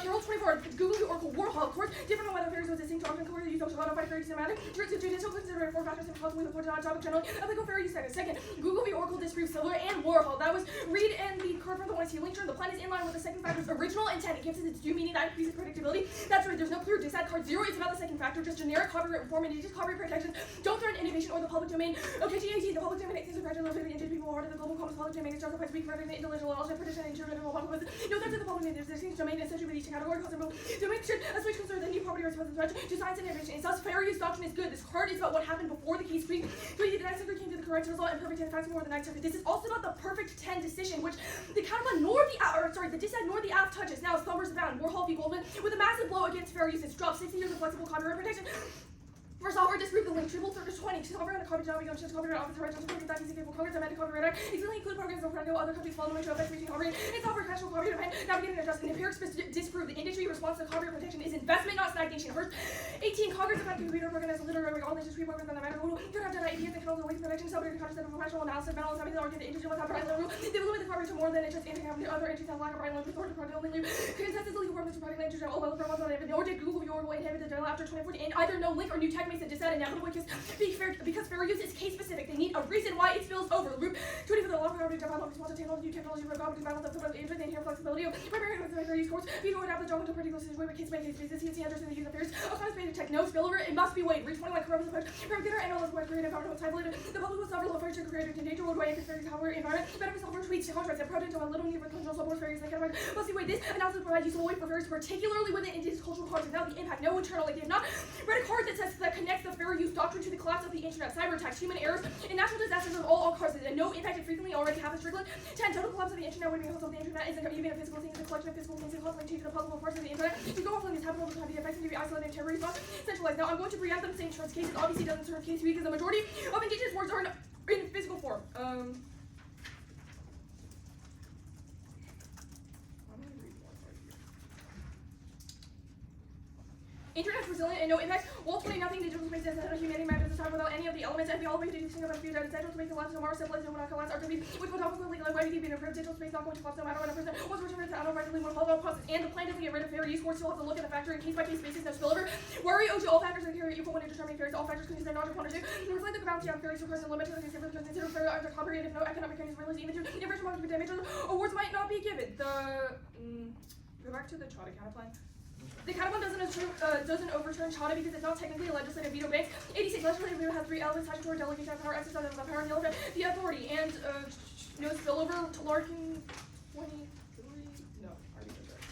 Carol 24, Google Oracle Warhol, of course, different from whether fairies was distinct to often cover the use of modified fairy systematic. First, to judicial consider 4 factors and possibly the point on topic generally. Applicable fairy use second. Second, Google the Oracle disproves Silver and Warhol. That was read and the card from the one link term. The plan is in line with the second factor's original intent. It gives it its due meaning that increases predictability. That's right. There's no clear disadd card 0 is about the second factor. Just generic copyright reform and just copyright protection. Don't threaten innovation or the public domain. Okay, GAT, the public domain exists in practice of the indigenous people who are the global commons public domain is justified to be further the intellectual knowledge and petition and children of public. No threat to the public domain. There's distinct domain associated with each category. Domain should switch concern the new property rights with threat to science and innovation. And thus, fair use doctrine is good. This card is about what happened before the case screen. The Ninth Circuit came to the correct result and perfect 10 facts more than the Ninth Circuit. This is also about the perfect 10 decision, which the counterplan nor the dissent nor the app touches. Now, Summers bound. Warhol v. Goldman with a massive blow against fair use. It's dropped 60 years of flexible copyright protection. For software, disprove the link. Triple circus 20. Software and the copy job, just copyright office, right? Just copyright that capable Congress, amended copyright act. Exactly include programs of no other countries follow into effect reaching copyright. And software casual copyright depend. Navigating and adjusting. Empiric disprove the industry response to copyright protection is investment, not stagnation. First, 18 Congress defend computer program as a literary all nations free programs on the matter rule. Could have done ideas that can also link protection, subject to conscious and professional analysis, mental having the argument the industry will have right rule. They will limit the copyright to more than interest and have the other entries have lack of right line with order to only consensus legal permits to private interest all well from one on nor did Google the Oracle inhibit the journal after 2014 and either no link or new tech makes it dissent inevitable because fair use is case specific. They need a reason why it spills over. Loop 20 for the law property development response to technology, new technology for government balance of the interest and inherent flexibility of primary with fair use courts. People would have the job to particular situation where case by case basis. He understands the use of fairs. Autonomous tech no spillover. It must be weighed. Reach 21 corrupts approach. From dinner and all those creative power to type later. The public will suffer low fair to create a danger worldwide and fair power environment. Better for software tweets to contracts and project to a little need for control support fairs like that. Must be weighed. This analysis provides useful weight for fairs, particularly within indigenous cultural context. Now the impact, no internal. Like they have not read a card that connects the fair use doctrine to the collapse of the internet, cyber attacks, human errors, and natural disasters of all causes, and no impact it frequently already happens. Strickland 10 total collapse of the internet would be because of the internet isn't even a physical thing, it's a collection of physical things and change the puzzle parts of the internet. To go off on this happen over time, the effects can be isolated and temporary response centralized. Now I'm going to preempt them saying insurance cases obviously doesn't serve case because the majority of indigenous words are in physical form. Internet's resilient and no impact. Wall 20 nothing digital space as a humanity matters time without any of the elements and be all reducing about future essential to make the lives of more simple as not collapse are to be which will topically like why we keep in improved digital space not going to collapse no matter what a person wants to return to outrightly one follow process and the plan doesn't get rid of fair use courts still have to look at the factor in case by case basis no spillover. Worry OG all factors are carry equal when determining fairs all factors consider not just one or two. Reflect the bounty on fairies for person limit to the consider fair under copyright if no economic gain is realized even to inversion market damage awards might not be given. Go back to the Chada counterplan. The counterplan doesn't overturn Chada because it's not technically a legislative veto bank. 86 legislative veto has 3 elements: statutory delegation of power, exercise of the power, and the authority. And no spillover to Larkin 23. No, I think that's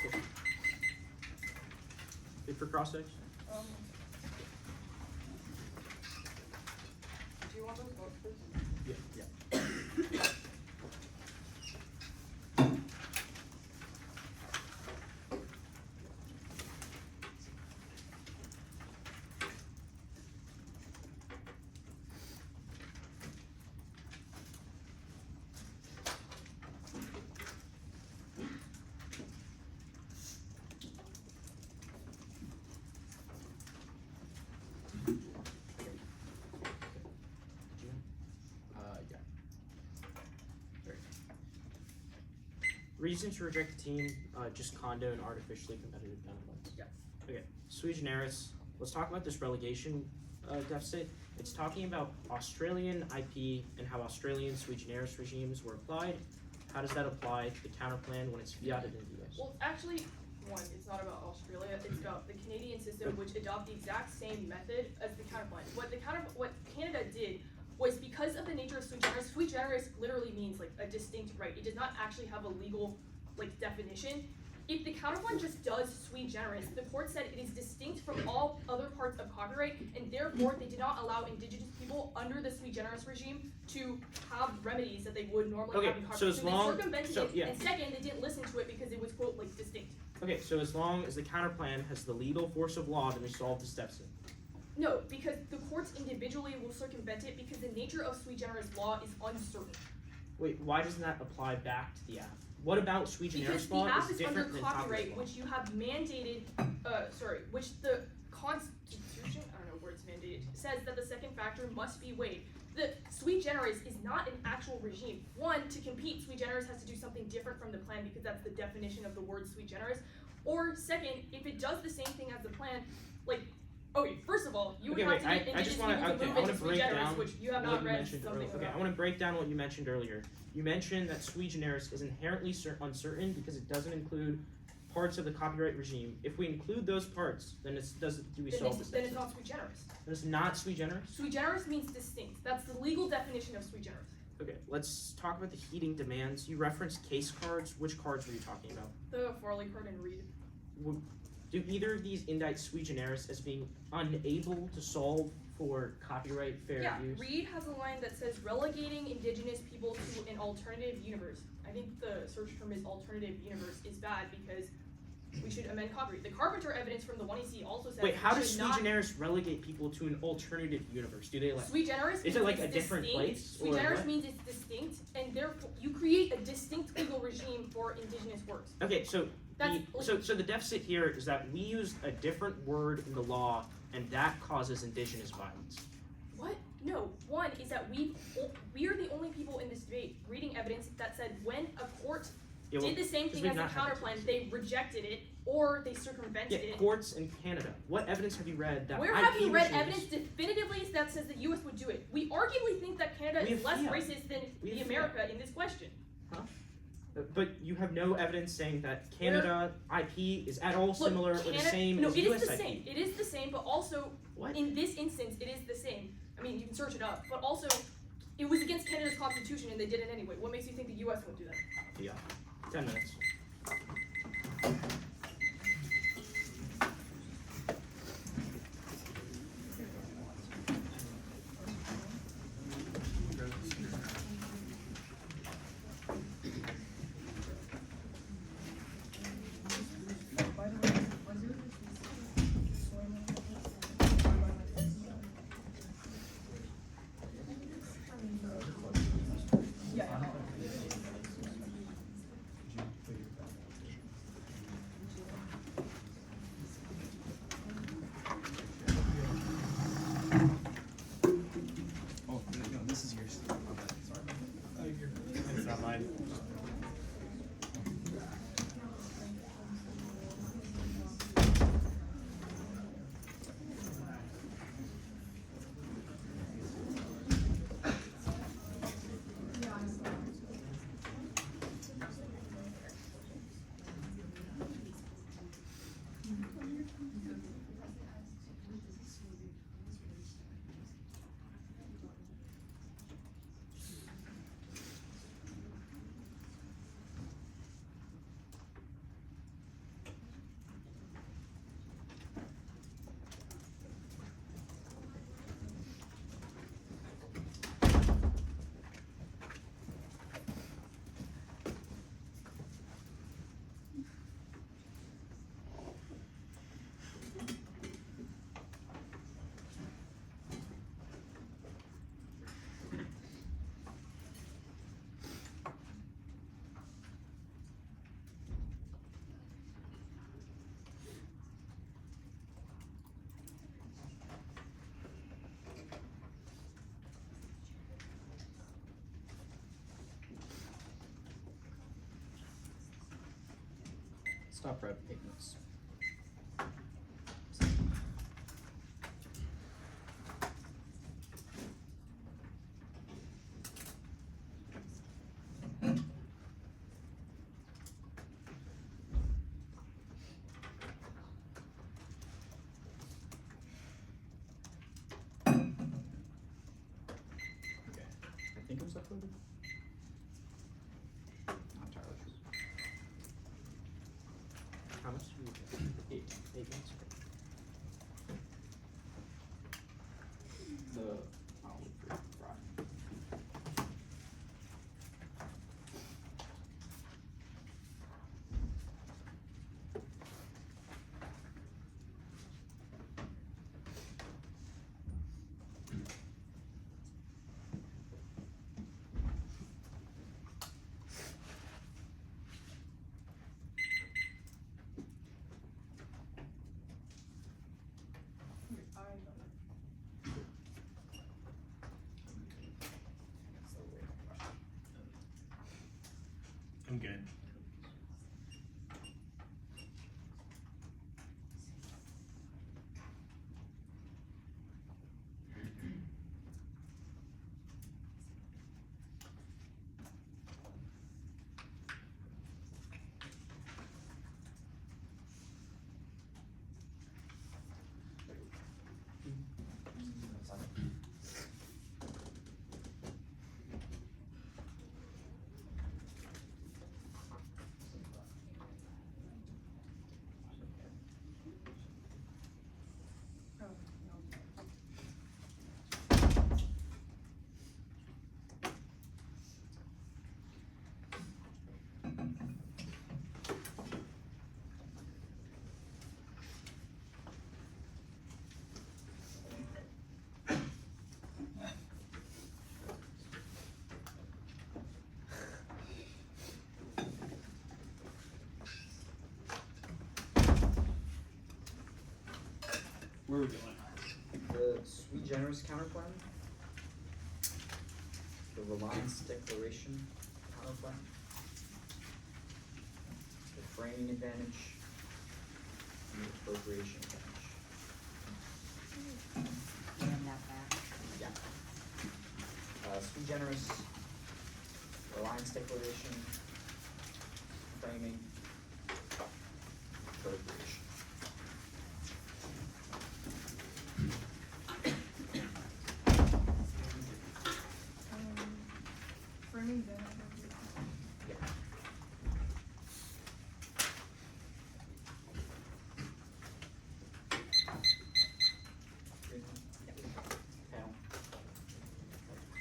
right. Good for cross section. Do you want those votes first? Yeah. Yeah. Reason to reject the team, just condo and artificially competitive counterpoints. Yes. Okay, sui generis. Let's talk about this relegation deficit. It's talking about Australian IP and how Australian sui generis regimes were applied. How does that apply to the counterplan when it's fiated in the US? Well, actually, one, it's not about Australia. It's about the Canadian system, which adopt the exact same method as the counterplan. What Canada did was, because of the nature of sui generis literally means like a distinct right. It does not actually have a legal definition. If the counterplan just does sui generis, the court said it is distinct from all other parts of copyright, and therefore they did not allow indigenous people under the sui generis regime to have remedies that they would normally have in copyright. So as long, they circumvented so, it, yeah. and second, they didn't listen to it because it was quote distinct. Okay, so as long as the counterplan has the legal force of law, then we solve this deficit. No, because the courts individually will circumvent it because the nature of sui generis law is uncertain. Wait, why doesn't that apply back to the app? What about sui generis Because law the app is is under different than copyright, law? which you have mandated, which the Constitution, I don't know where it's mandated, says that the second factor must be weighed. The sui generis is not an actual regime. One, to compete, sui generis has to do something different from the plan because that's the definition of the word sui generis. Or second, if it does the same thing as the plan, first of all, you would have to get indigenous people to move into sui generis, which you have not read something about. Okay, I want to break down what you mentioned earlier. You mentioned that sui generis is inherently uncertain because it doesn't include parts of the copyright regime. If we include those parts, then do we solve this? Then it's not sui generis. Then it's not sui generis? Sui generis means distinct. That's the legal definition of sui generis. Okay, let's talk about the heating demands. You referenced case cards. Which cards were you talking about? The Farley card and Reed. Do either of these indict sui generis as being unable to solve for copyright fair use? Yeah, Reed has a line that says relegating indigenous people to an alternative universe. I think the search term is alternative universe is bad because we should amend copyright. The Carpenter evidence from the 1EC also says. Wait, how does sui generis relegate people to an alternative universe? Do they Sui generis is it like a different place? Sui generis means it's distinct, and therefore you create a distinct legal regime for indigenous works. Okay, so That's so the deficit here is that we used a different word in the law, and that causes indigenous violence. What? No. One is that we are the only people in this debate reading evidence that said when a court did the same thing as the counterplan, they rejected it or they circumvented it. Courts in Canada. What evidence have you read that Where have you read evidence definitively that says the U.S. would do it? We arguably think that Canada is less racist than the America in this question. Huh? But you have no evidence saying that Canada IP is at all similar or the same as US IP. No, it is the same. It is the same, but also What? in this instance, it is the same. I mean, you can search it up, but also it was against Canada's constitution and they did it anyway. What makes you think the U.S. won't do that? Yeah. 10 minutes. Stop, Brad. Take notes. Okay. I think it was uploaded. Not entirely sure. How much do we get? 8 minutes. I'll look for it. Right. I'm good. Where are we going? The sui generis counterplan. The reliance declaration counterplan. The framing advantage. And the appropriation advantage. And that back. Yeah. Sui generis, reliance declaration, framing, appropriation. Framing the. Yeah. Panel.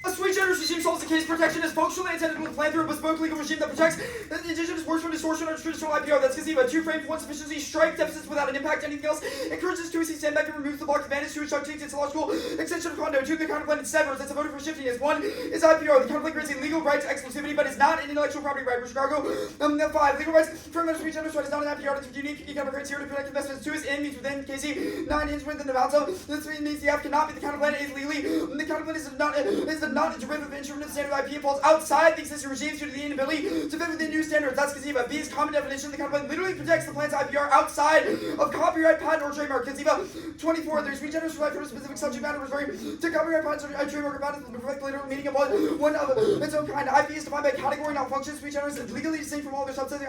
A sui generis regime solves the case protection is functionally intended to plan through a bespoke legal regime that protects the indigenous works from distortion under traditional IPO. That's gazebo. 2 frame, 1 sufficiency, strike deficits without an impact anything else, encourages 2 standback and removes the block advantage, 2 subject its logical extension of condo, 2 the counterplan severs, that's a voted for shifting is 1 is IPO. The counterplan grants a legal right to exclusivity but is not an intellectual property right for Chicago. 5 legal rights from a sui generis right is not an IPO, it's unique economic criteria to protect investments. 2 is in means within KC, 9 is within the bounds of. This 3 means the F cannot be the counterplan is legally. The counterplan is the non-derivative instrument of standard IP falls outside the existing regimes due to the inability to fit within new standards. That's gazebo. B is common definition. The counterplan literally protects the plan's IPR outside of copyright, patent, or trademark. Gazebo. 24. There's sui generis right for a specific subject matter referring to copyright, patent, or trademark, or patent. The perfect literal meaning of one of its own kind. IP is defined by category, not function. Sui generis is legally distinct from all other subsets. A.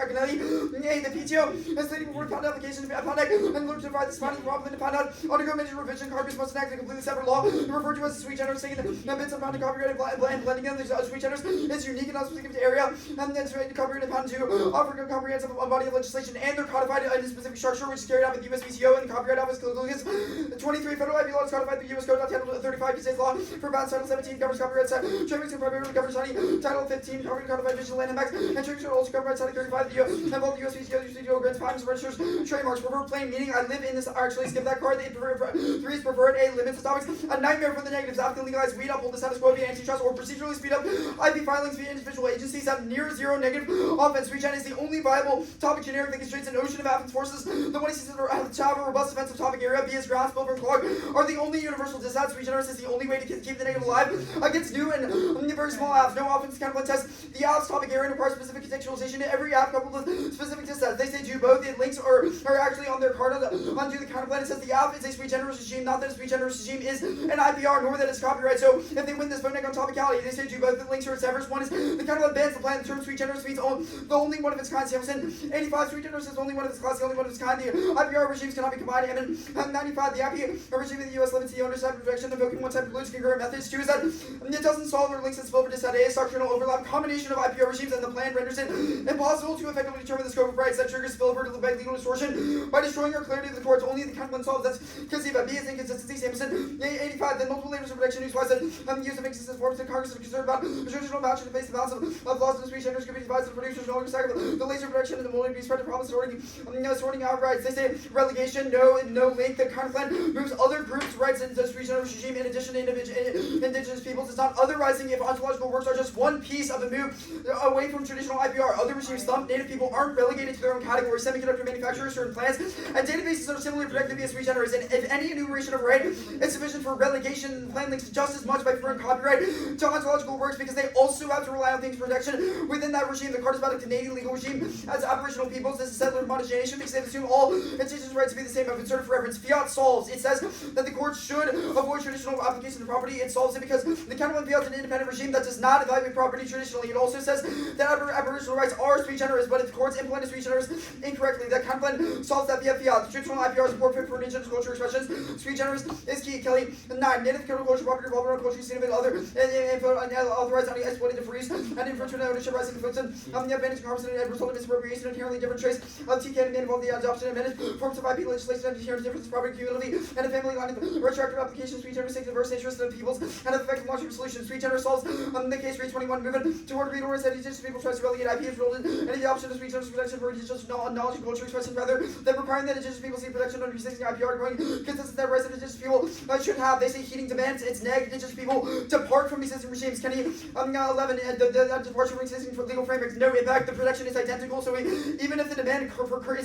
The PTO is stating before patent application to patent and look to divide this patent problem into patent undergo major revision. Corpus must enact a completely separate law referred to as sui generis, taking the bits of patent copyright and blending them. There's sui generis is unique and not specific to area, and then copyright and patent to offer a comprehensive body of legislation, and they're codified in a specific structure which is carried out by the USPTO and the Copyright Office. 23 federal IP laws codified by the U.S. Code of Title 35 States Law for patents. Title 17 governs copyright, trademarks and primarily governs Title 15 codified digital land impacts, and trademarks are also covered by Title 35 of the U.S. and both the USPTO grants patents, registers, trademarks. Preferred plain meaning. I live in this. Actually, skip that card. 3 is preferred. A limits the topics. A nightmare for the negatives. After legalized weed, uphold the status quo via antitrust or procedural significantly speed up IP filings via individual agencies have near zero negative offense. Regen is the only viable topic generic that constrains an ocean of Athens forces. The 26 to have a robust defensive topic area, be as ground, spilled, and clog, are the only universal dissets. Regenerous is the only way to keep the negative alive against new and very small apps. No offense counterpoint test. The app's topic area requires specific contextualization to every app coupled with specific dissets. They say do both. The links are actually on their card onto the counterplan. It says the app is a regenerous regime, not that its regenerous regime is an IPR, nor that it's copyright. So if they win this vote on topicality, they say do both. The links are its severs. One is the counterplan bans the plan. The term sweet generous means the only one of its kind. Samuelson 85 sweet generous is only one of its class, the only one of its kind. The IPR regimes cannot be combined. And 95 the IPR regime of the U.S. limits the owner's type of protection. Invoking one type includes concurrent methods. Two is that it doesn't solve or links its spillover to set a structural overlap combination of IPR regimes, and the plan renders it impossible to effectively determine the scope of rights that triggers spillover to by legal distortion by destroying our clarity of the courts. Only the counterplan solves that's because if B is inconsistency. Samuelson 85 the multiple layers of protection whose that use of existence forms that Congress is concerned about traditional match to face the balance of laws and speech genders could be devised to produce no longer cycle the laser protection and the molding be spread to promise sorting out rights. They say relegation, no link. The counterplan moves other groups' rights into the speech generous regime in addition to indigenous peoples. It's not otherizing if ontological works are just one piece of a move away from traditional IPR. Other regimes thump native people aren't relegated to their own category. Semiconductor manufacturers, certain plants, and databases are similarly protected via speech generous. And if any enumeration of right is sufficient for relegation, plan links just as much by preferring copyright to ontological works because they also have to rely on things protection within that regime. The card is about a Canadian legal regime as Aboriginal peoples. This is settler homogenization because they assume all indigenous rights to be the same. I've inserted for reference. Fiat solves. It says that the courts should avoid traditional application of property. It solves it because the counterplan Fiat is an independent regime that does not evaluate property traditionally. It also says that Aboriginal rights are speech generous, but if the courts implement speech generous incorrectly, that counterplan solves that via Fiat. The traditional IPR is more fit for indigenous culture expressions. Speech generous is key. Kelly 9. Native culture property involved in culture seen of other authorized only exploited for use and infringement ownership rising infliction. The advantage of harvesting and result of misappropriation inherently different traits of TK and involve the adoption and managed forms of IP legislation and inherent differences of property cumulatively and a family line of retroactive applications. Speech generous takes diverse interests of peoples and effective launching solutions. Speech generous solves the case 321 movement toward read orders that indigenous people tries to relegate IP is ruled in and the option of speech generous protection for indigenous knowledge and culture expression rather than requiring that indigenous people seek protection under existing IPR going consistent that rights of indigenous people should have. They say heating demands its neg indigenous people depart from existing regimes. Kenny 11 the departure from existing legal frameworks no impact. The protection is identical, so even if the demand is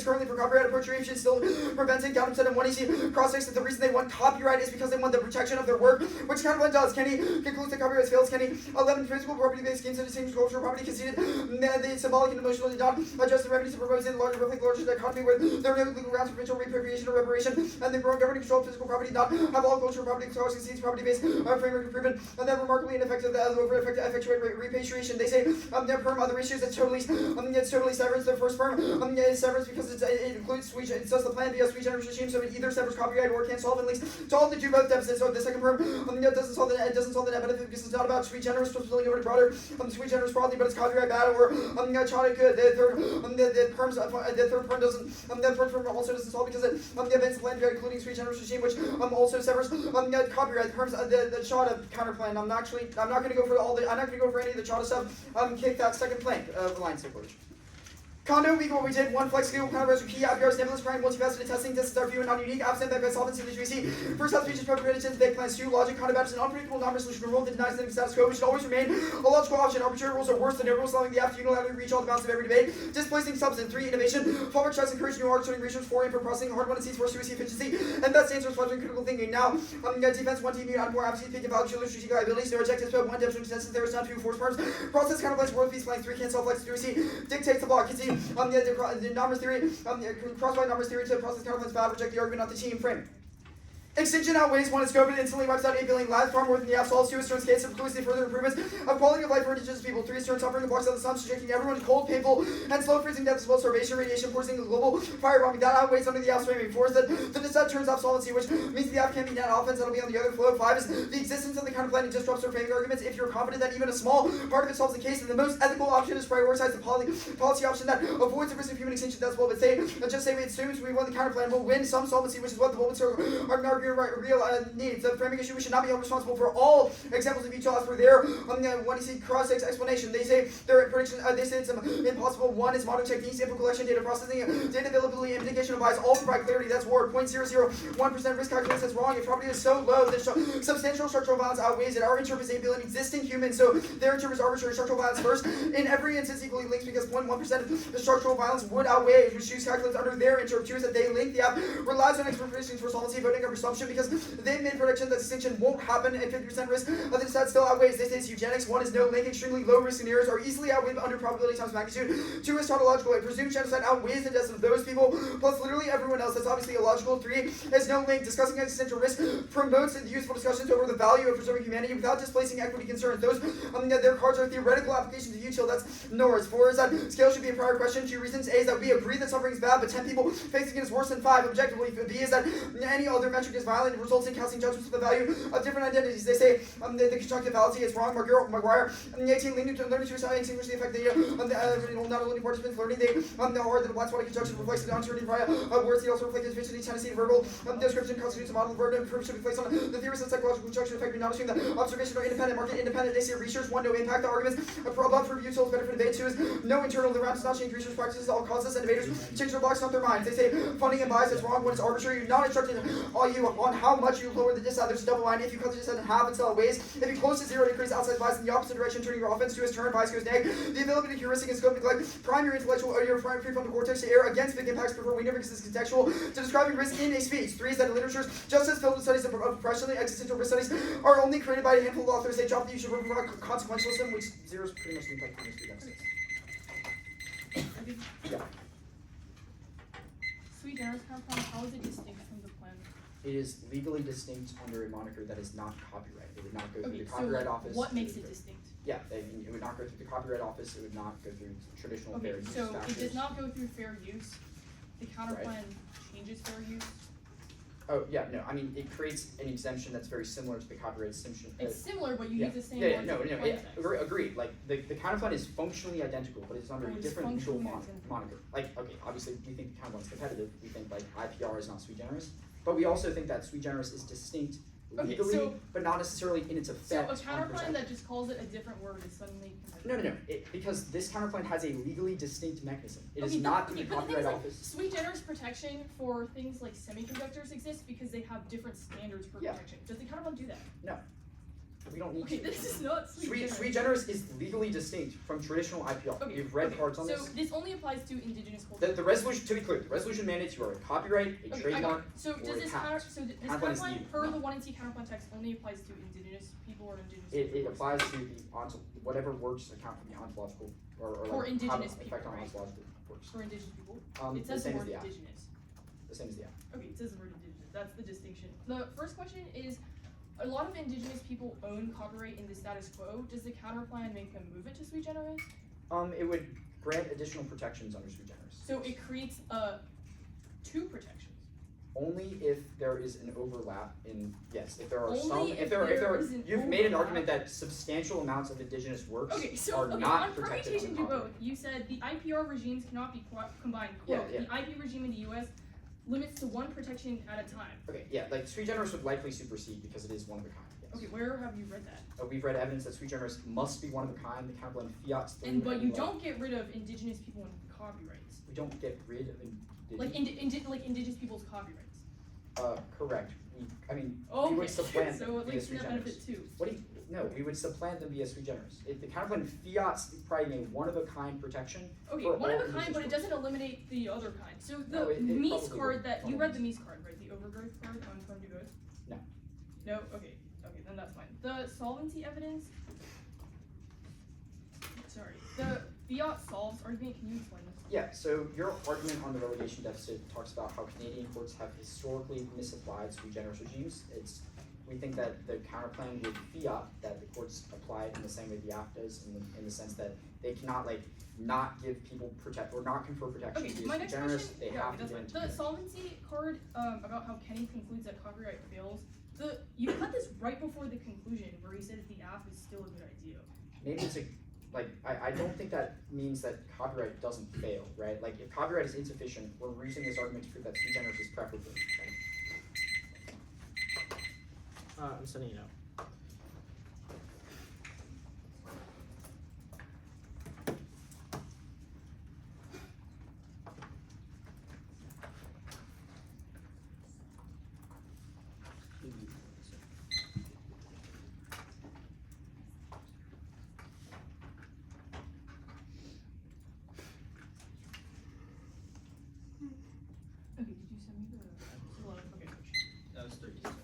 currently for copyright appropriation still prevents it. Gautam said in 1 EC cross 6 that the reason they want copyright is because they want the protection of their work, which counterplan does. Kenny concludes that copyright fails. Kenny 11 physical property based schemes that distinguish cultural property conceded the symbolic and emotional did not adjust the revenues to propose in larger economy where there are no legal grounds for provincial reappropriation or reparation, and the growing governing control of physical property not have all cultural property clause concedes property based framework improvement and then remarkably ineffective over effectuate repatriation. They say their perm other issues it's totally severs. The first perm is severs because it includes speech. It says the plan via speech generous regime, so it either severs copyright or can't solve and links to all the two both deficits. So the second perm doesn't solve the net benefit because it's not about speech generous fulfilling over to broader speech generous broadly, but it's copyright bad or chaotic good. The third perm doesn't the third perm also doesn't solve because it events the plan via including speech generous regime, which also severs copyright. Perms the Chada counterplan. I'm not going to go for I'm not going to go for any of the Chada stuff. Kick that second plank of line stakeholders. Condo week, what we did, one flex skill, counter key, IPRs, nebulous prime, multifaceted testing, this is our view and non-unique, absent back by solvency, which we see. First house features preparations, big plans, 2, logic, counter batches, an unpredictable non-resolution rule that denies the status quo, which should always remain a logical option. Arbitrary rules are worse than no rules, allowing the app to unilaterally reach all the bounds of every debate. Displacing substance, 3, innovation, forward tries to encourage new arbitrary research, 4, input processing, hard one and seats, 4, see efficiency, and best answers, fledgling critical thinking. Now, defense, 1 team, out more absolute peak and value, strategic liabilities, no objectives, but 1 depth consensus, there is not 2 force firms. Process counterplays, world peace, flank, 3, can't self flex, 3, dictates the block, continue, the numbers theory, cross-white numbers theory to process counterplays bad, reject the argument of the team frame. Extinction outweighs 1 in scope and instantly wipes out 8 billion lives, far more than the app solves. 2 is turns case of precludes further improvements of quality of life for indigenous people. 3 is turns suffering the blocks of the sun, subjecting everyone to cold, painful, and slow freezing death as well as starvation, radiation, poisoning, global firebombing. That outweighs under the app's framing. 4 is that the dissent turns off solvency, which means the app can't be net offense, that'll be on the other flow. 5 is the existence of the counterplanning disrupts our framing arguments. If you're confident that even a small part of it solves the case, then the most ethical option is prioritize the policy option that avoids the risk of human extinction. That's well, but just say we assume we want the counterplan will win some solvency, which is what the moments are arguing real needs. The framing issue, we should not be held responsible for all examples of each as per their when you see cross-text explanation. They say their prediction. They say it's impossible. One is modern techniques, info collection, data processing, data availability, and mitigation of bias all provide clarity. That's word. 0.001% risk calculus is wrong. If property is so low that substantial structural violence outweighs it. Our interpretability existing humans, so their interpret is arbitrary structural violence first. In every instance, equally linked because 0.1% of the structural violence would outweigh, which use calculus under their interpret that they link. The app relies on expert predictions for solvency, voting a presumption because they made predictions that distinction won't happen at 50% risk. Other side still outweighs. They say it's eugenics. One is no link. Extremely low risk scenarios are easily outweighed under probability times magnitude. Two is tautological. It presumes genocide outweighs the deaths of those people plus literally everyone else. That's obviously illogical. Three is no link. Discussing existential risk promotes useful discussions over the value of preserving humanity without displacing equity concerns. Those their cards are theoretical applications of util. That's Norris. Four is that scale should be a prior question. Two reasons. A is that we agree that suffering is bad, but 10 people facing it is worse than 5 objectively. B is that any other metric is violent and results in casting judgments for the value of different identities. They say the constructive fallacy is wrong. McGuire. 18 learning to extinguish the effect not only participants learning they are the blind spot conjunction reflects the uncertainty via words. They also reflect the efficiency tendency to verbal description constitutes a model of burden and proof should be placed on the theories of psychological construction effect. We not assume that observation or independent market independent. They say research. One, no impact. The arguments above for util is better for debate. Two is no internal. The round does not change research practices. All causes and debaters change their blocks, not their minds. They say funding and bias is wrong when it's arbitrary. You're not instructed on how much you lower the dissent. There's a double line. If you cut the dissent in half, it's all ways. If you close to zero, it increases outside bias in the opposite direction, turning your offense to his turn. Bias goes neg. The ability to heuristic and scope neglect prime your intellectual or your prefrontal cortex to err against big impacts before we never because it's contextual to describing risk in a speech. Three is that in literatures, just as filled with studies of professionally existential risk studies are only created by a handful of authors. They drop the use of consequentialism, which zeros pretty much means like 3 Yeah. Sweet generous compound, how is it distinct from the plan? It is legally distinct under a moniker that is not copyright. It would not go through Okay, the Copyright so Office. what makes it distinct? Yeah, it would not go through the Copyright Office. It would not go through traditional Okay, fair use so factors. it does not go through fair use. The counterplan changes fair use. Oh yeah, no. I mean, it creates an exemption that's very similar to the copyright exemption. It's similar, but you yeah. use the same Yeah, words no. in Yeah, context. agreed. Like the counterplan is functionally identical, but it's under Oh, a it's different legal functionally identical. moniker. Like, okay, obviously we think the counterplan's competitive. We think like IPR is not sui generis, but we also think that sui generis is distinct Okay, legally, so- but not necessarily in its So effect. a on counterplan protection. that just calls it a different word is suddenly competitive. No. Because this counterplan has a legally distinct mechanism. It is Okay, not but in the the thing is, Copyright like, Office. sui generis protection for things like semiconductors exists because they have different standards for Yeah. protection. Does the counterplan do that? We don't need Okay, to. this is not sui Sui generis. generis is legally distinct from traditional IPR. Okay, We've read okay, parts on so this. this only applies to indigenous culture. The resolution, to be clear, the resolution mandates you are a copyright, a Okay, I got trademark, it. So or does a this patent. this Counterplan is counterplan needed, per no. the 1NC counterplan text only applies to indigenous people or indigenous It people? applies to the whatever works account for the ontological or For like indigenous have people, effect on right? ontological works. For indigenous people? The It says the same as word the app. indigenous. The same as the app. Okay, it says the word indigenous. That's the distinction. The first question is, a lot of indigenous people own copyright in the status quo. Does the counterplan make them move it to sui generis? It would grant additional protections under sui generis. So it creates two protections. Only if there is an overlap in if there are Only some if if there there are is an you've made an overlap. argument that substantial amounts of indigenous works Okay, so are okay, not on protected permutation under do both. copyright. You said the IPR regimes cannot be combined. Yeah, Quote, yeah. the IP regime in the US limits to one protection at a time. Okay, like sui generis would likely supersede because it is one of a kind. Yes. Okay, where have you read that? We've read evidence that sui generis must be one of a kind. The counterplan fiat's And but you law. don't get rid of indigenous people and copyrights. We don't get rid of Like indigenous people's copyrights. Correct. We Okay, would supplant so via it links to sui that generis. benefit too. What do you? No, we would supplant them via sui generis. If the counterplan fiat's probably a one of a kind protection. Okay, for one all of a kind, indigenous but it works. doesn't eliminate the other kind. So the No, it Mies probably card would. that you One read of the Mies card, right? The overgrowth card on Firm to Good? No. No? Okay, then that's fine. The solvency evidence. Sorry. The fiat solves argument, can you explain this? Yeah, so your argument on the relegation deficit talks about how Canadian courts have historically misapplied sui generis regimes. We think that the counterplan would fiat that the courts apply it in the same way the app does, in the sense that they cannot not give people protect or not confer protection Okay, via my sui next generis. question. They Yeah, have okay, to that's give fine. it The solvency card about how Kenny concludes that copyright fails. You cut this right before the conclusion where he says the app is still a good idea. Maybe it's I don't think that means that copyright doesn't fail, right? Like if copyright is insufficient, we're using this argument to prove that sui generis is preferable, right? I'm sending it out. Okay, did you send me the? Well, okay. That was 30 seconds.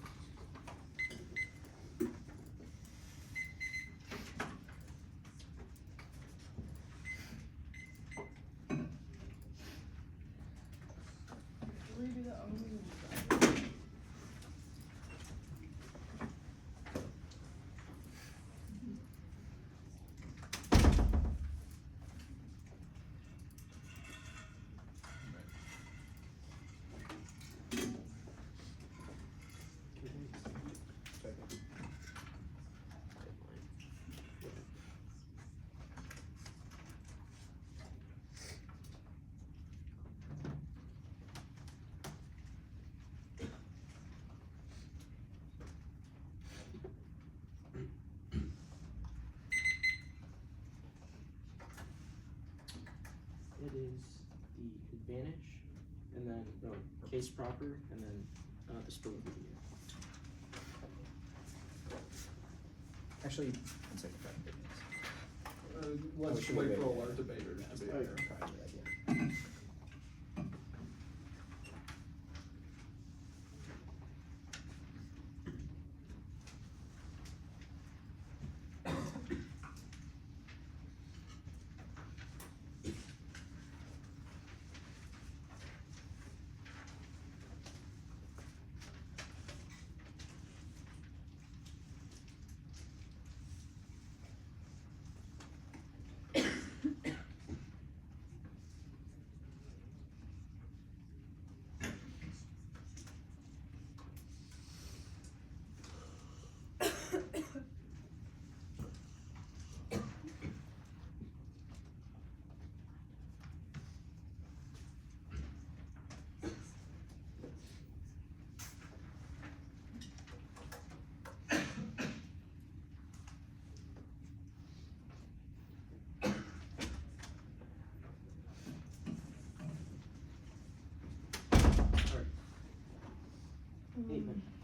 Redo that. It is the advantage, and then case proper, and then the split video. Actually, one second. Let's should we wait for wait? our debater to be Oh, here. probably a good idea.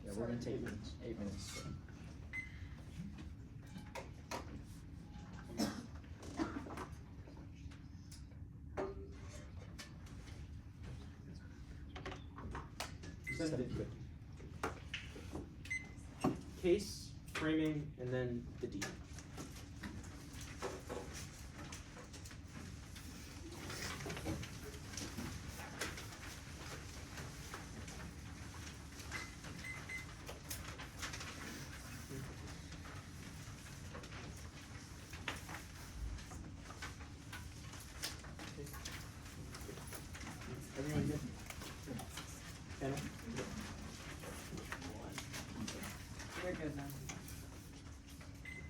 Yeah, we're gonna take 8 minutes. So. Good. Case, framing, and then the deed. Everyone good? Panel? We're good now.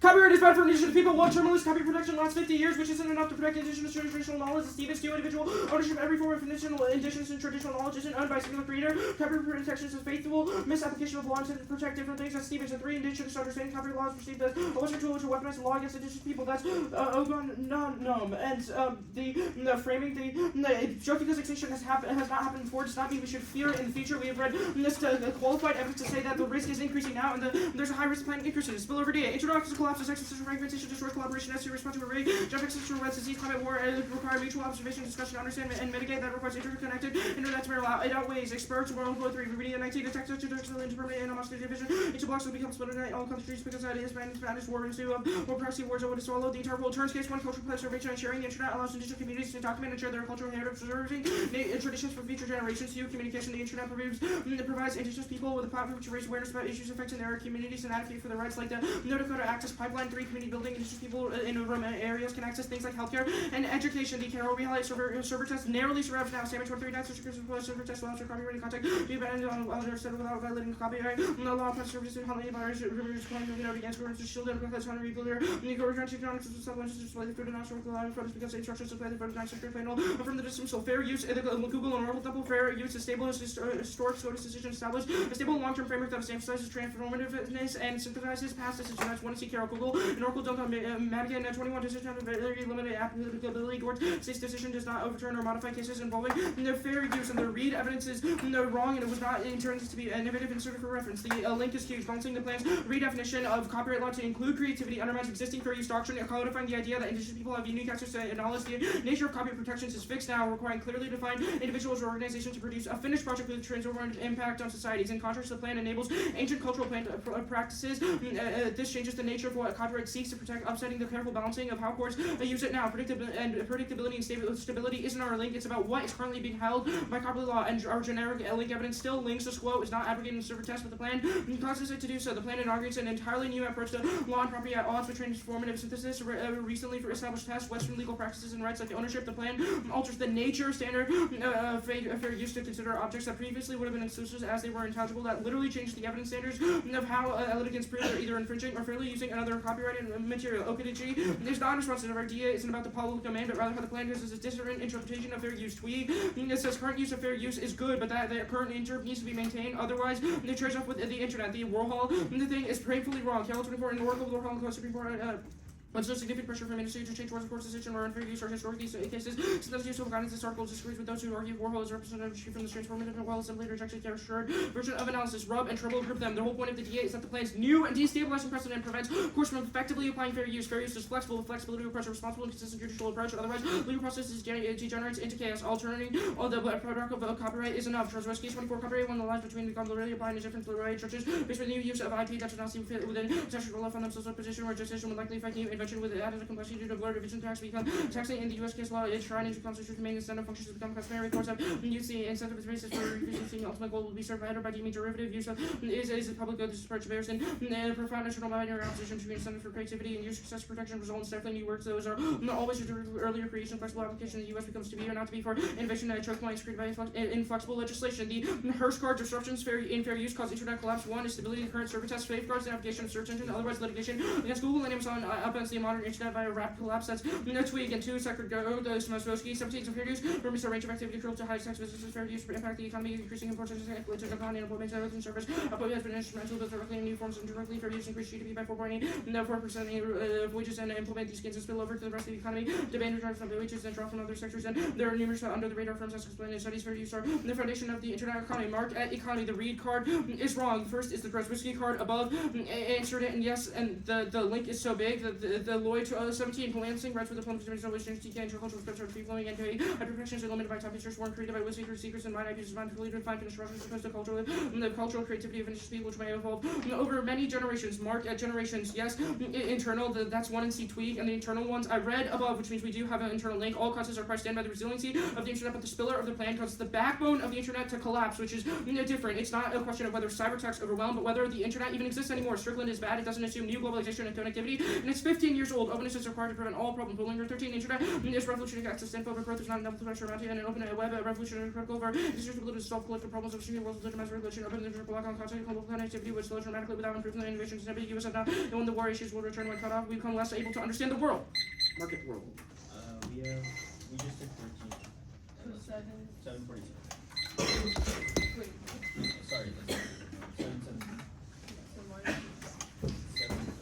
Copyright is bad for indigenous people. One terminalist copy protection lasts 50 years, which isn't enough to protect indigenous traditional knowledge. As Stevens, two individual ownership of every form of indigenous and traditional knowledge isn't owned by a single creator. Copyright protection is faithful misapplication of law to protect different things. As Stevens, and three indigenous understanding copyright laws perceived as a Western tool to weaponize the law against indigenous people. That's non-nom. And the framing, just because extinction has not happened before does not mean we should fear it in the future. We have read this qualified evidence to say that the risk is increasing now, and there's a high risk of planning increases. Spillover data, introduction to collapse, existential fragmentation, destroy collaboration, necessary response to a raid, jump existential red disease, climate war, require mutual observation, discussion, understand, and mitigate. That requires interconnected internet to allow. It outweighs experts, World War III, reading and 19, detect such intellectual interpermanent animosity division. Each blocks will become split in all countries because that is Spanish war into war proxy wars that would swallow the entire world. Turns case one cultural preservation and sharing. The internet allows indigenous communities to document and share their cultural heritage, preserving traditions for future generations. Through communication, the internet provides indigenous people with a platform to raise awareness about issues affecting their communities and advocate for their rights, like the No Dakota Access Pipeline. free community building, and just people in remote areas can access things like healthcare and education. The Carroll Relight server test narrowly survives now. Sandwich 1 3 9 server test allows for copyrighted content to be banned on other set without violating copyright. The law applies services and holiday buyers removes claims of against to shield and because on rebuilder. The return to economics of supplements to display the food and also allowing photos because the instructions display the photos 9 sector panel from the distance. So fair use, Google and Oracle double fair use is stable historic SCOTUS decision established a stable long-term framework that emphasizes transformativeness and synthesizes past decisions. That's one to see Carroll Google and Oracle don't Madigan 21 decision have very limited applicability. Gord's state's decision does not overturn or modify cases involving the fair use, and the read evidence is wrong and it was not intended to be innovative and suited for reference. The link is huge. Balancing the plan's redefinition of copyright law to include creativity undermines existing fair use doctrine, codifying the idea that indigenous people have unique access to knowledge. The nature of copyright protections is fixed now, requiring clearly defined individuals or organizations to produce a finished project with a transformative impact on societies. In contrast, the plan enables ancient cultural practices. This changes the nature of what copyright seeks to protect, upsetting the careful balancing of how courts use it now. Predictability and stability isn't our link. It's about what is currently being held by copyright law, and our generic link evidence still links the quo is not abrogating the server test, but the plan causes it to do so. The plan inaugurates an entirely new approach to law and property at odds with transformative synthesis. Recently, for established tests, Western legal practices and rights like ownership, the plan alters the nature standard of fair use to consider objects that previously would have been exclusive as they were intangible. That literally changed the evidence standards of how litigants prove they're either infringing or fairly using another copyrighted material. OKDG is not responsive. Our idea isn't about the public domain, but rather how the plan uses a different interpretation of fair use. Tweed it says current use of fair use is good, but that the current interp needs to be maintained. Otherwise, they trade off with the internet. The Warhol the thing is painfully wrong. Cal 24 and Oracle Warhol and Supreme Court. But so significant pressure from industry to change towards the court's decision or unfair use or historic these cases. Since those useful guidance, this article disagrees with those who argue Warhol is representative from the transformative and well simply rejected their assured version of analysis. Rub and trouble group them. The whole point of the DA is that the plan's new and destabilizing precedent prevents courts from effectively applying fair use. Fair use is flexible with flexibility requires a responsible and consistent judicial approach. Otherwise, legal processes degenerates into chaos. Alternating all the product of copyright is enough. Case 24 copyright when the lines between the copyright applying a different copyright churches based on new use of IP that does not seem fit within statutory law from themselves a position where decision would likely affect new invention with added complexity due to blurred division tax become taxing in the U.S. case law is enshrined into constitutional main incentive functions to become customary. Courts have used the incentive as basis for reducing the ultimate goal will be served by either by deeming derivative use of is a public good. This approach bears in profound internal binary opposition between incentive for creativity and user success protection result in stifling new works. Those are always earlier creation flexible application in the U.S. becomes to be or not to be for innovation and choke points created by inflexible legislation. The Hearst card disruptions in fair use cause internet collapse. One is stability of the current server test safeguards the application of search engine. Otherwise litigation against Google and Amazon upends the modern internet by a rapid collapse. That's Tweak and 2 Sacred Go, the Smosowski, 17 of fair use, permits a range of activity control to high tax businesses, fair use, impact the economy, increasing importance of economy and employment and service. Upload has been instrumental to directly in new forms and directly fair use, increase GDP by 4.4% of wages and implement these gains and spill over to the rest of the economy. Demand returns from wages and drop from other sectors, and there are numerous under the radar firms as explained in studies. Fair use are the foundation of the internet economy. Marked at economy, the read card is wrong. First is the Brzezinski card above, answered it, and yes, and the link is so big that the Lloyd 17 Lansing rights for the plums of which TK and cultural scripts are free flowing and protections are limited by top features worn created by whistling secrets and mind ideas designed to define finished structures opposed to the cultural creativity of indigenous people which may evolve over many generations. Marked at generations, yes, internal, that's 1 and C tweak, and the internal ones I read above, which means we do have an internal link. All causes are priced in by the resiliency of the internet, but the spiller of the plan causes the backbone of the internet to collapse, which is different. It's not a question of whether cyber attacks overwhelm, but whether the internet even exists anymore. Strickland is bad. It doesn't assume new globalization and connectivity, and it's 15 years old. Openness is required to prevent all problems. Bullying 13 internet is revolutionary access to info over growth is not enough to pressure around it, and an open web revolutionary critical over is just able to solve collective problems of streaming worlds with legitimate regulation. Open internet block on content global connectivity would slow dramatically without improving the innovations and ambiguous and and when the war issues will return when cut off, we become less able to understand the world. Market world. We just did 13. So 7:42. wait, Sorry. 7:17. so March. 7.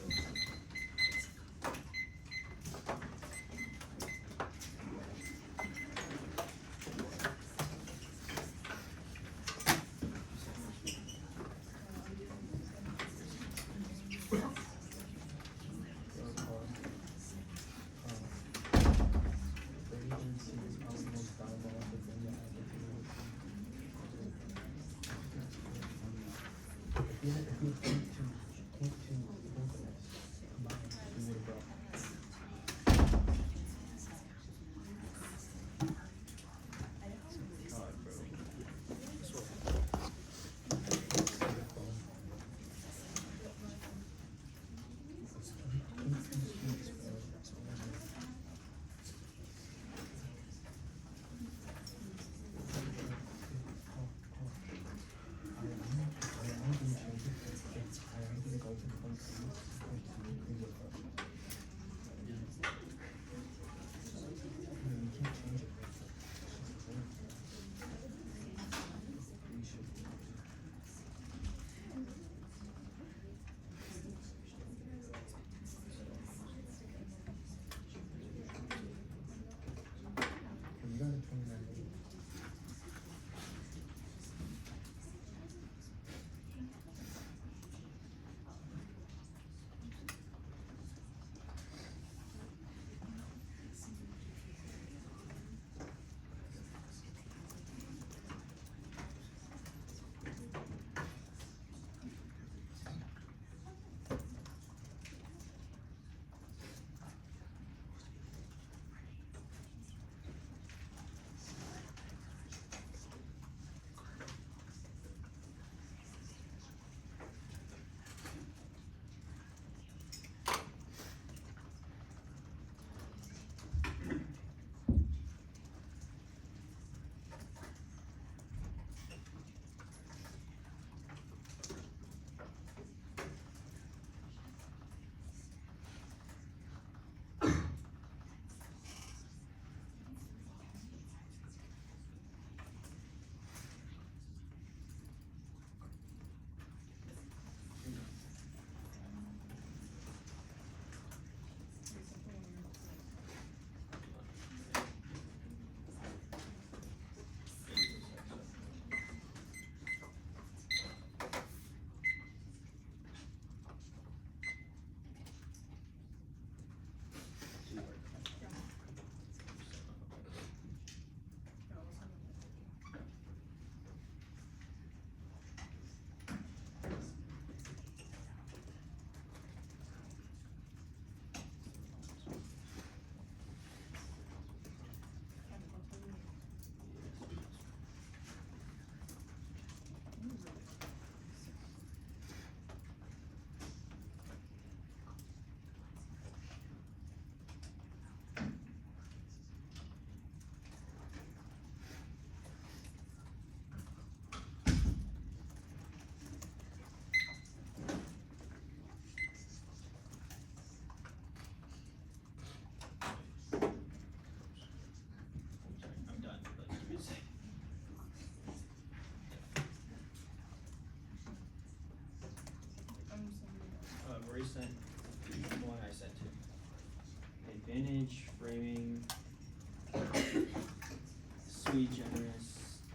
sui generis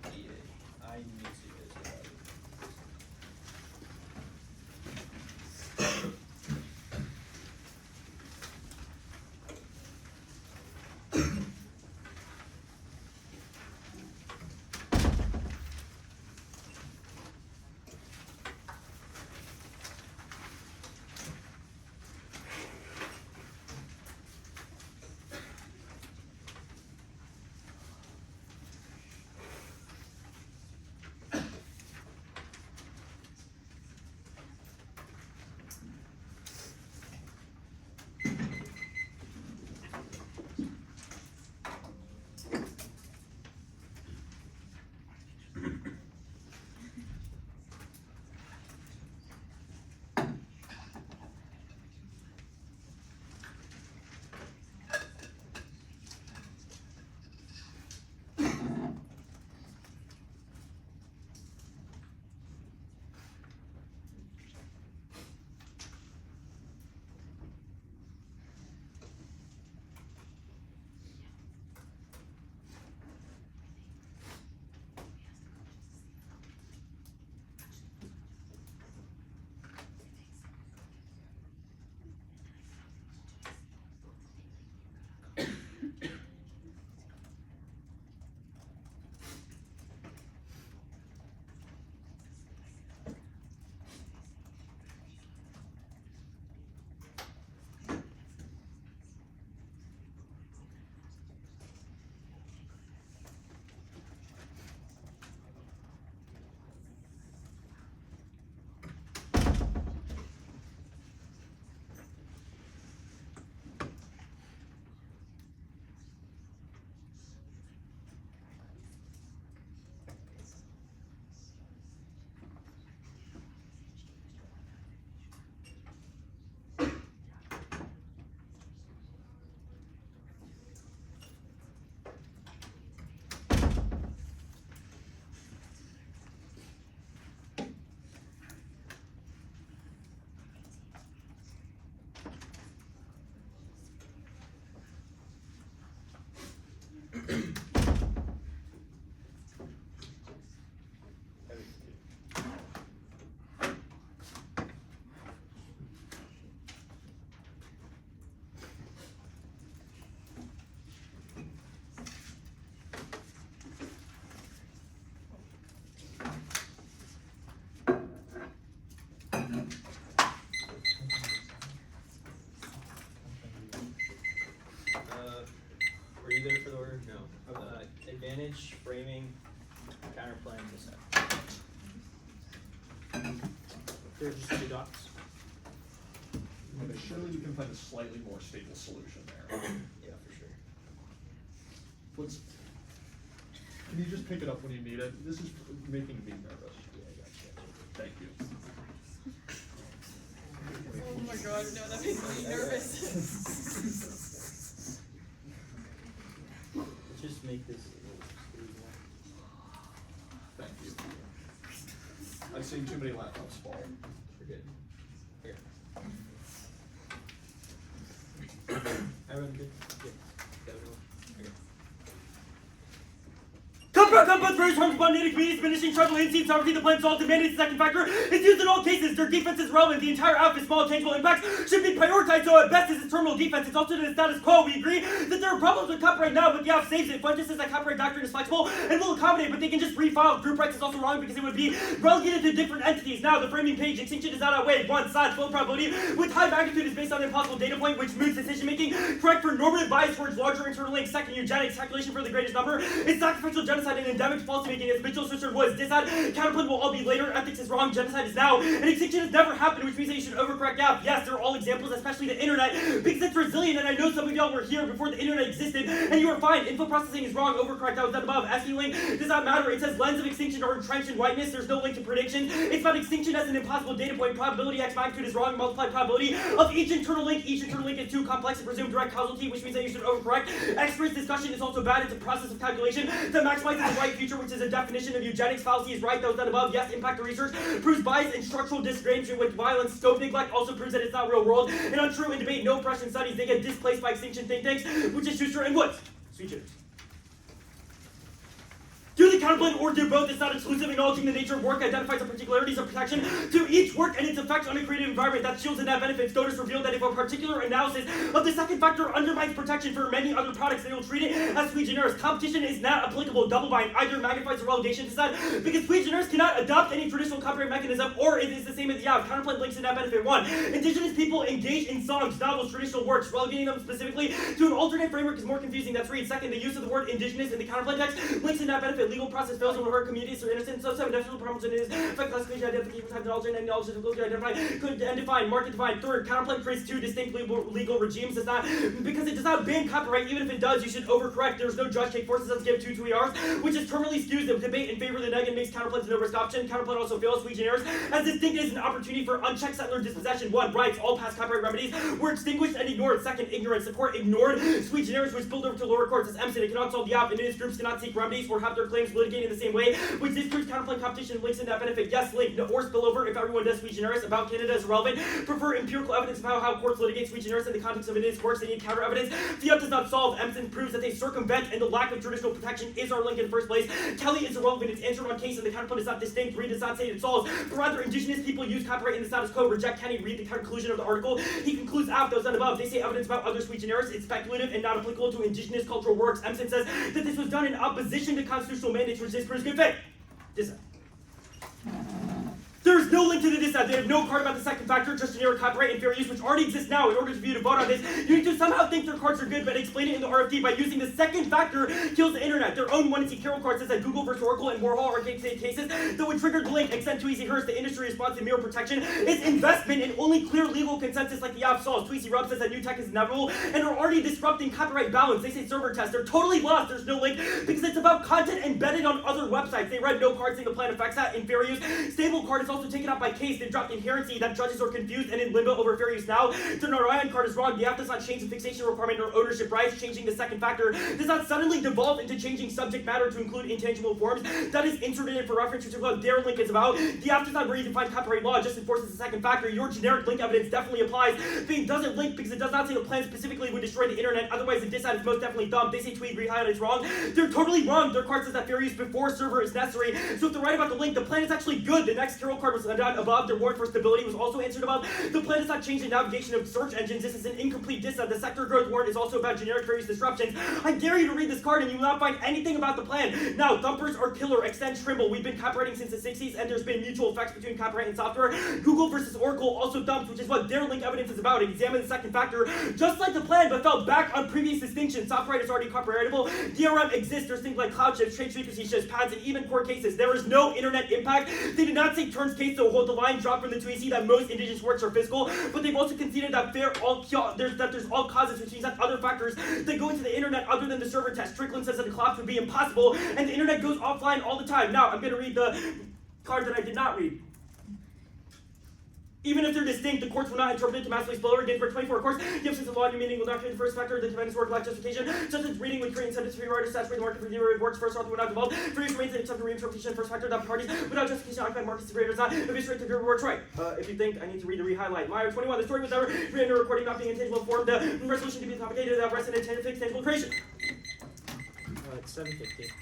DA. I need to use that. Were you there for the order? No. Advantage, framing, counterplan, decide. There are just two dots. Okay, surely we can find a slightly more stable solution there. Yeah, for sure. Let's. Can you just pick it up when you need it? This is making me nervous. Yeah, I got you. Thank you. Oh my god, no, that makes me nervous. Let's just make this a little easier. Thank you. I've seen too many laptops fall. We're good. Here. Everyone good? Good. Got it all? Okay. Compounds various harms upon native communities, diminishing trouble, insane sovereignty, the plan solved, demanding the second factor is used in all cases. Their defense is relevant. The entire outfit's small tangible impacts should be prioritized, so at best is its terminal defense. It's also to the status quo. We agree that there are problems with copyright now, but the app saves it. Fuentes says that copyright doctrine is flexible and will accommodate, but they can just refile. Group rights is also wrong because it would be relegated to different entities. Now, the framing page, extinction is not outweighed. One side, full probability with high magnitude is based on an impossible data point, which moves decision making. Correct for normative bias towards larger internal links. Second, eugenics, calculation for the greatest number. It's sacrificial genocide and endemic false making. As Mitchell Swisher was dissad, counterpoint will all be later. Ethics is wrong. Genocide is now. And extinction has never happened, which means that you should overcorrect gap. Yes, there are all examples, especially the internet, because it's resilient. And I know some of y'all were here before the internet existed, and you were fine. Info processing is wrong. Overcorrect. I was done above. SE link does not matter. It says lens of extinction are entrenched in whiteness. There's no link to prediction. It's about extinction as an impossible data point. Probability x magnitude is wrong. Multiplied probability of each internal link. Each internal link is too complex to presume direct causality, which means that you should overcorrect. Experts discussion is also bad. It's a process of calculation that maximizes the right future, which is a definition of eugenics. Fallacy is right. That was done above. Yes, impact of research proves bias and structural disagreement with violence. Scope neglect also proves that it's not real world. And untrue in debate, no Prussian studies. They get displaced by extinction think tanks, which is Schuster and Woods. Sweet cheers. contemplate or do both. It's not exclusive. Acknowledging the nature of work identifies the particularities of protection to each work and its effects on a creative environment that shields and that benefits. Notice revealed that if a particular analysis of the second factor undermines protection for many other products, they will treat it as sui generis. Competition is not applicable. Double bind either magnifies the relegation to that because sui generis cannot adopt any traditional copyright mechanism, or it is the same as the Contemplate links in that benefit. 1. Indigenous people engage in songs, novels, traditional works. Relegating them specifically to an alternate framework is more confusing. That's read. 2nd, the use of the word indigenous in the Contemplate text links in that benefit. Legal process fails when hurt communities are innocent. So 7, national problems in it is effect classification, identification, type, knowledge, and knowledge difficulty to identify, could and define, market define. 3rd, Contemplate creates 2 distinct legal regimes. Does not, because it does not ban copyright. Even if it does, you should overcorrect. There's no judge case forces us to give 2 2ERs, which is terminally skews the debate in favor of the neg and makes Contemplate the no risk option. Contemplate also fails sui generis as distinct as an opportunity for unchecked settler dispossession. 1. Rights. All past copyright remedies were extinguished and ignored. 2nd, ignorance. The court ignored sui generis, which spilled over to lower courts as Empson. It cannot solve the and its groups cannot seek remedies or have their claims litigated in the same way, which disproves Contemplate competition links in that benefit. Yes, link. No, or spillover if everyone does sui generis. About Canada is irrelevant. Prefer empirical evidence of how courts litigate sui generis in the context of its works. They need counter evidence. Fiat does not solve. Empson proves that they circumvent, and the lack of traditional protection is our link in the first place. Kelly is irrelevant. It's answered on case, and the counterpoint is not distinct. Reed does not say it solves, but rather indigenous people use copyright in the status quo. Reject Kenny. Read the conclusion of the article. He concludes after those and above. They say evidence about other sui generis. It's speculative and not applicable to indigenous cultural works. Empson says that this was done in opposition to constitutional mandates, which disproves good faith. There is no link to the dissent. They have no card about the second factor, just generic copyright and fair use, which already exists now. In order for you to vote on this, you need to somehow think their cards are good, but explain it in the RFD by using the second factor kills the internet. Their own 1C Carroll card says that Google versus Oracle and Warhol are cases that would trigger the link. Extend Tweezy Hearst, the industry response to mere protection is investment in only clear legal consensus like the app solves. Tweezy Rub says that new tech is inevitable and are already disrupting copyright balance. They say server test. They're totally lost. There's no link because it's about content embedded on other websites. They read no card, single plan effects that in fair use. Stable card is also taken up by case. They dropped inherency that judges are confused and in limbo over fair use now. The Narayan card is wrong. The app does not change the fixation requirement or ownership rights. Changing the second factor does not suddenly devolve into changing subject matter to include intangible forms. That is inserted for reference, which is what their link is about. The app does not redefine copyright law, just enforces the second factor. Your generic link evidence definitely applies. It doesn't link because it does not say the plan specifically would destroy the internet. Otherwise, the dissent is most definitely dumb. They say tweet rehighlight is wrong. They're totally wrong. Their card says that fair use before server is necessary. So if they're right about the link, the plan is actually good. The next Carroll card was done above. Their warrant for stability was also answered above. The plan does not change the navigation of search engines. This is an incomplete dissent. The sector growth warrant is also about generic fair use disruptions. I dare you to read this card and you will not find anything about the plan. Now, thumpers are killer. Extend Trimble. We've been copywriting since the 60s and there's been mutual effects between copyright and software. Google versus Oracle also dumps, which is what their link evidence is about. Examine the second factor, just like the plan, but fell back on previous distinctions. Copyright is already copyrightable. DRM exists. There's things like cloud chips, trade secrecy shifts, patents, and even court cases. There is no internet impact. They did not say turns case to hold the line drop from the 2AC that most indigenous works are fiscal, but they've also conceded that there's all causes, which means that other factors that go into the internet other than the server test. Strickland says that the collapse would be impossible, and the internet goes offline all the time. Now, I'm going to read the card that I did not read. Even if they're distinct, the courts will not interpret it to massively spillover. Ginsburg 24, of course, the absence of law and meaning will not create the first factor. The defendant's work lacks justification. Such as reading would create incentives for writers to saturate the market for new works. First author would not devolve. For use remains an attempt to reinterpretation. First factor that parties without justification occupy markets to creators not eviscerate the pure works right. If you think I need to read the re-highlight. Meyer 21, the story was never written in a recording not being intangible form. The resolution can be complicated without rest in a tangible creation. It's 7:50.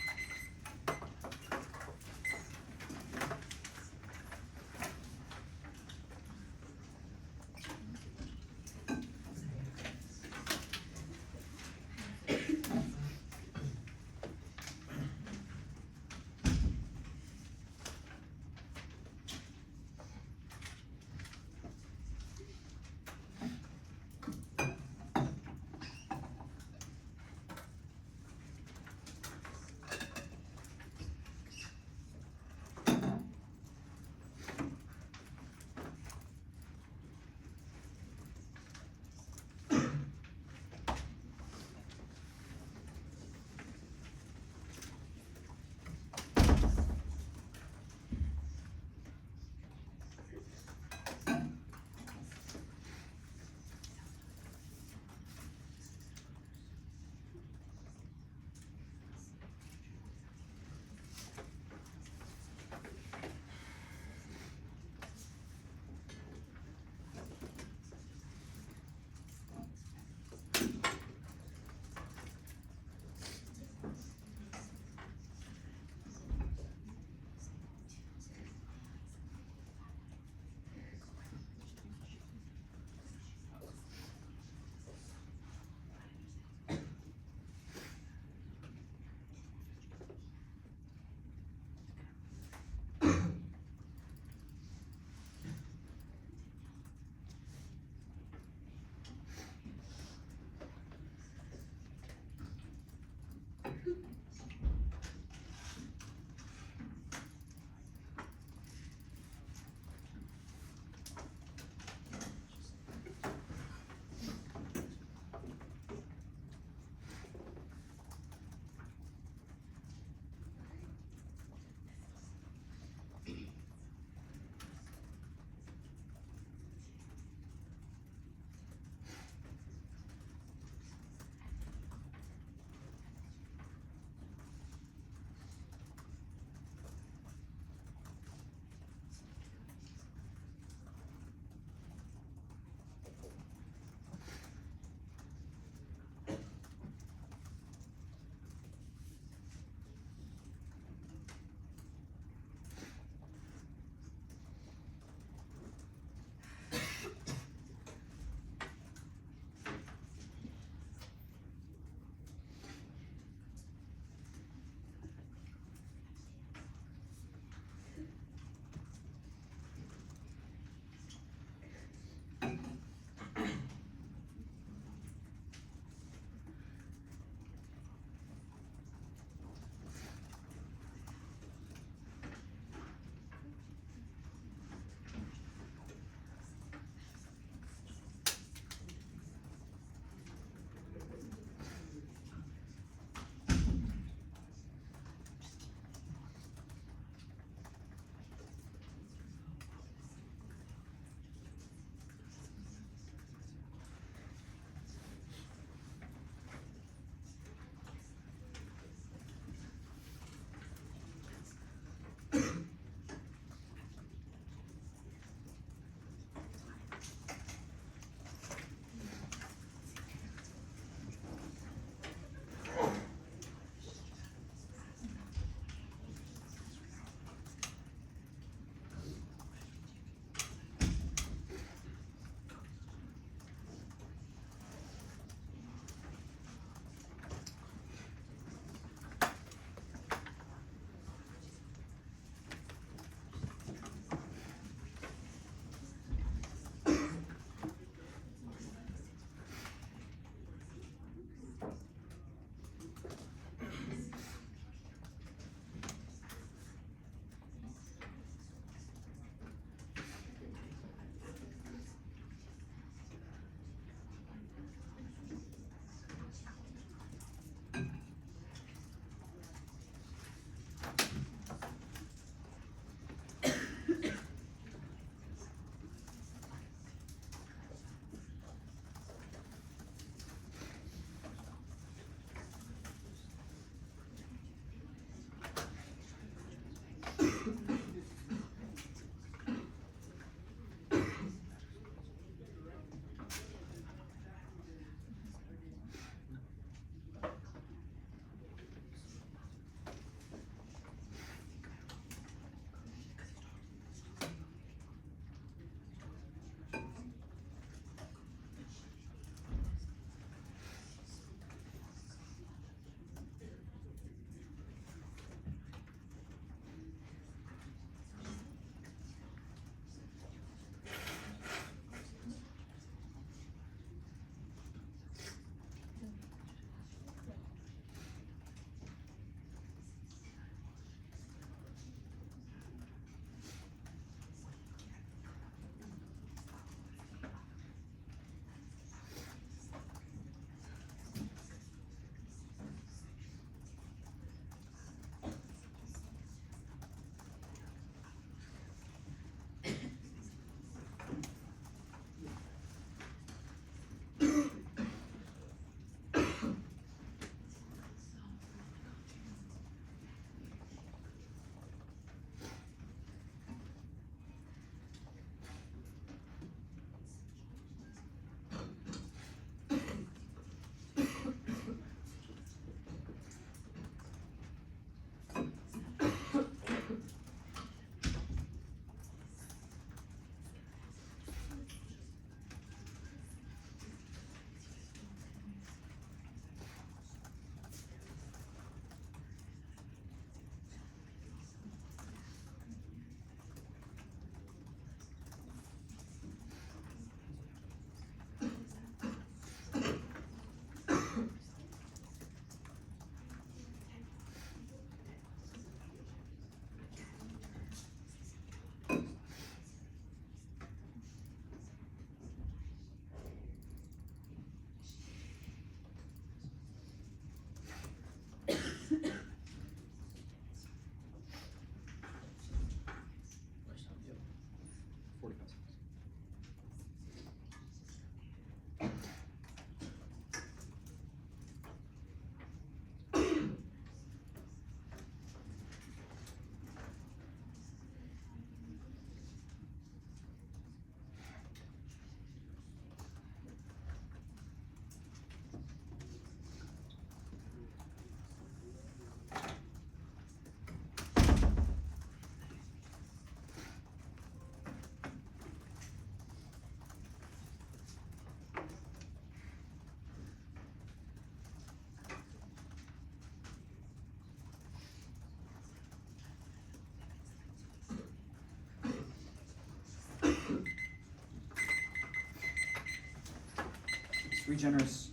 Sui generis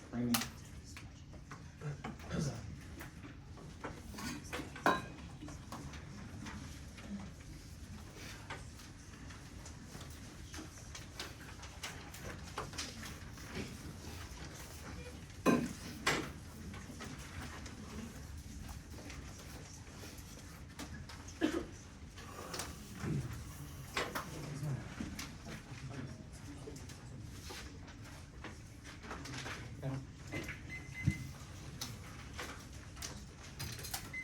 framing.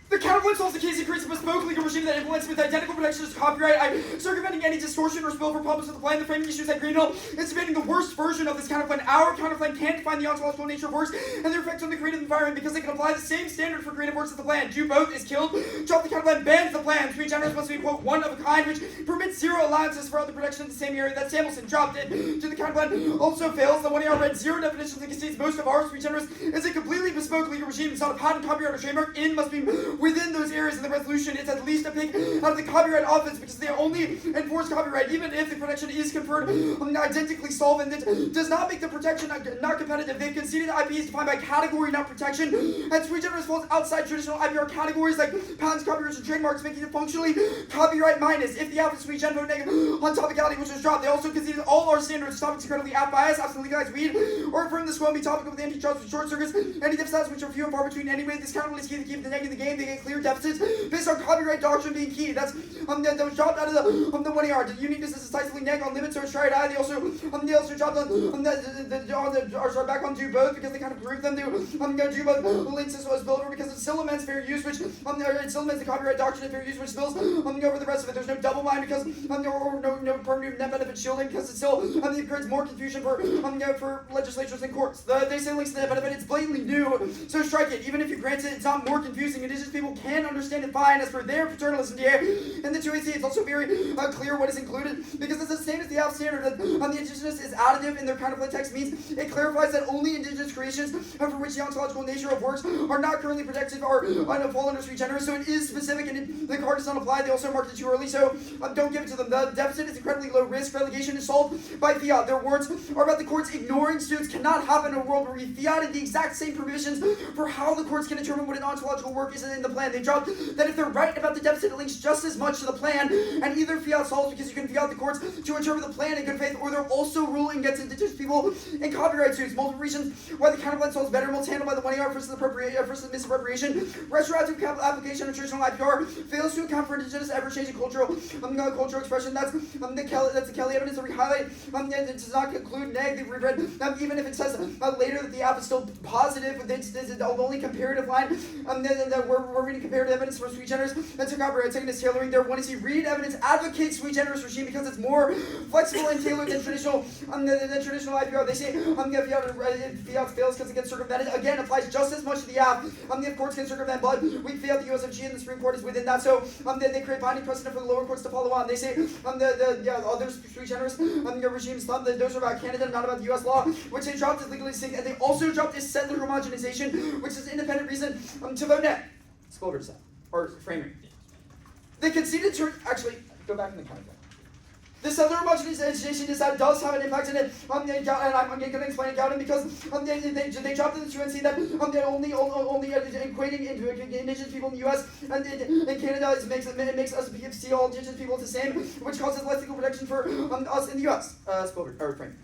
The counterpoint solves the case and creates a bespoke legal regime that implements with identical protections to copyright, circumventing any distortion or spill for problems with the plan. The framing issues at Greenhill is debating the worst version of this counterplan. Our counterplan can't define the ontological nature of works and their effects on the creative environment because they can apply the same standard for creative works as the plan. Do both is killed. Drop the counterplan bans the plan. Sui generis must be, quote, one of a kind, which permits zero allowances for other protection in the same area that Samuelson dropped it. To the counterplan also fails. The one ER read zero definitions and concedes most of our sui generis is a completely bespoke legal regime. It's not a patent, copyright, or trademark. In must be within those areas, and the resolution is at least a pick out of the Copyright Office because they only enforce copyright, even if the protection is conferred identically solvent. It does not make the protection not competitive. They've conceded IP is defined by category, not protection, and sui generis falls outside traditional IPR categories like patents, copyrights, and trademarks, making it functionally copyright minus. If the app is sui generis on topicality, which was dropped, they also conceded all our standards, topics incredibly app bias, absent legalized weed, or affirm this will be topical with antitrust with short circuits, any deficits which are few and far between anyway. This counterplan is key to keep the neg in the game. They get clear deficits based on copyright doctrine being key. That's that was dropped out of the 1 ER. The uniqueness is decisively neg on limits, so it's tried. They also dropped are back on do both because they kind of grouped them to do both links as well as builder because it still amends fair use, which it still amends the copyright doctrine of fair use, which spills over the rest of it. There's no double bind because or no permanent net benefit shielding because it still it creates more confusion for legislatures and courts. They say links to net benefit. It's blatantly new, so strike it. Even if you grant it, it's not more confusing. Indigenous people can understand it fine as per their paternalism here. And the 2AC, it's also very clear what is included because it's the same as the app standard that the indigenous is additive in their counterplay text means it clarifies that only indigenous creations for which the ontological nature of works are not currently protected or fall under sui generis, so it is specific and the card does not apply. They also marked it too early, so don't give it to them. The deficit is incredibly low risk. Relegation is solved by fiat. Their words are about the courts ignoring suits cannot happen in a world where we fiated the exact same provisions for how the courts can determine what an ontological work is in the plan. They dropped that if they're right about the deficit, it links just as much to the plan, and either fiat solves because you can fiat the courts to interpret the plan in good faith, or they're also ruling against indigenous people in copyright suits. Multiple reasons why the counterplan solves better. Most handled by the 1 ER versus the misappropriation. Retroactive application of traditional IPR fails to account for indigenous ever-changing cultural expression. That's the Kelly evidence that we highlight. It does not conclude neg. They've reread even if it says later that the app is still positive. It's the only comparative line. We're reading comparative evidence for sui generis. That's a copyright. Second is tailoring. There, one is read evidence advocates sui generis regime because it's more flexible and tailored than traditional IPR. They say fiat fails because it gets circumvented. Again, applies just as much to the app. The courts can circumvent, but we fiat the USFG and the Supreme Court is within that. So they create binding precedent for the lower courts to follow on. They say other sui generis regimes those are about Canada, not about the US law, which they dropped as legally distinct, and they also dropped this settler homogenization, which is an independent reason to vote net. Scroll over to that. Or framing. They conceded to actually go back in the counterplan. The settler homogenization is that does have an impact in it. And I'm going to explain it out because they dropped in the 2NC that only equating into indigenous people in the U.S. and in Canada makes us see all indigenous people the same, which causes less legal protection for us in the U.S. Frame.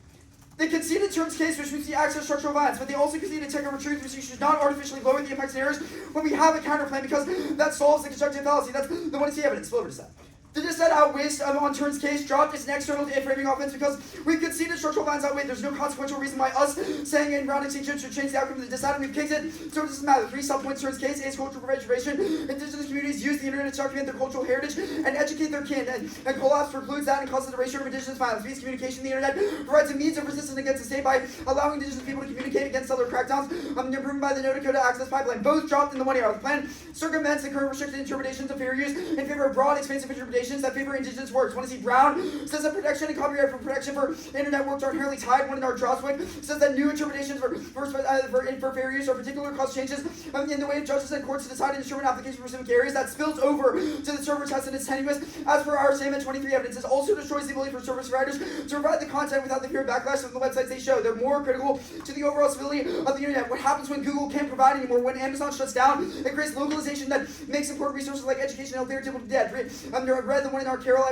They conceded terms case which we see acts as structural violence, but they also conceded technical truth which should not artificially lower the impacts and errors when we have a counterclaim because that solves the constructive fallacy. That's the one to see evidence. Flow over to that. The dissent outweighs on Turn's case dropped as an external framing offense because we've conceded structural violence outweighed. There's no consequential reason why us saying in round exchange should change the outcome of the dissent. We've kicked it, so it doesn't matter. 3 sub-points Turn's case: A is cultural preservation. Indigenous communities use the internet to document their cultural heritage and educate their kin. And collapse precludes that and causes the ratio of indigenous violence. B is communication. The internet provides a means of resistance against the state by allowing indigenous people to communicate against other crackdowns. Proven by the No Dakota Access Pipeline. Both dropped in the 1 ER. The plan circumvents the current restricted interpretations of fair use in favor of broad, expansive interpretation interpretations that favor indigenous works. Want to see Brown says that protection and copyright for protection for internet works are inherently tied. One in our Drosswick says that new interpretations for fair use or particular cause changes in the way of judges and courts to decide and determine application for specific areas that spills over to the server test and it's tenuous. As per our statement 23 evidence, this also destroys the ability for service providers to provide the content without the fear of backlash from the websites they show. They're more critical to the overall stability of the internet. What happens when Google can't provide anymore? When Amazon shuts down, it creates localization that makes important resources like education and healthcare to dead. Read the one in our Carol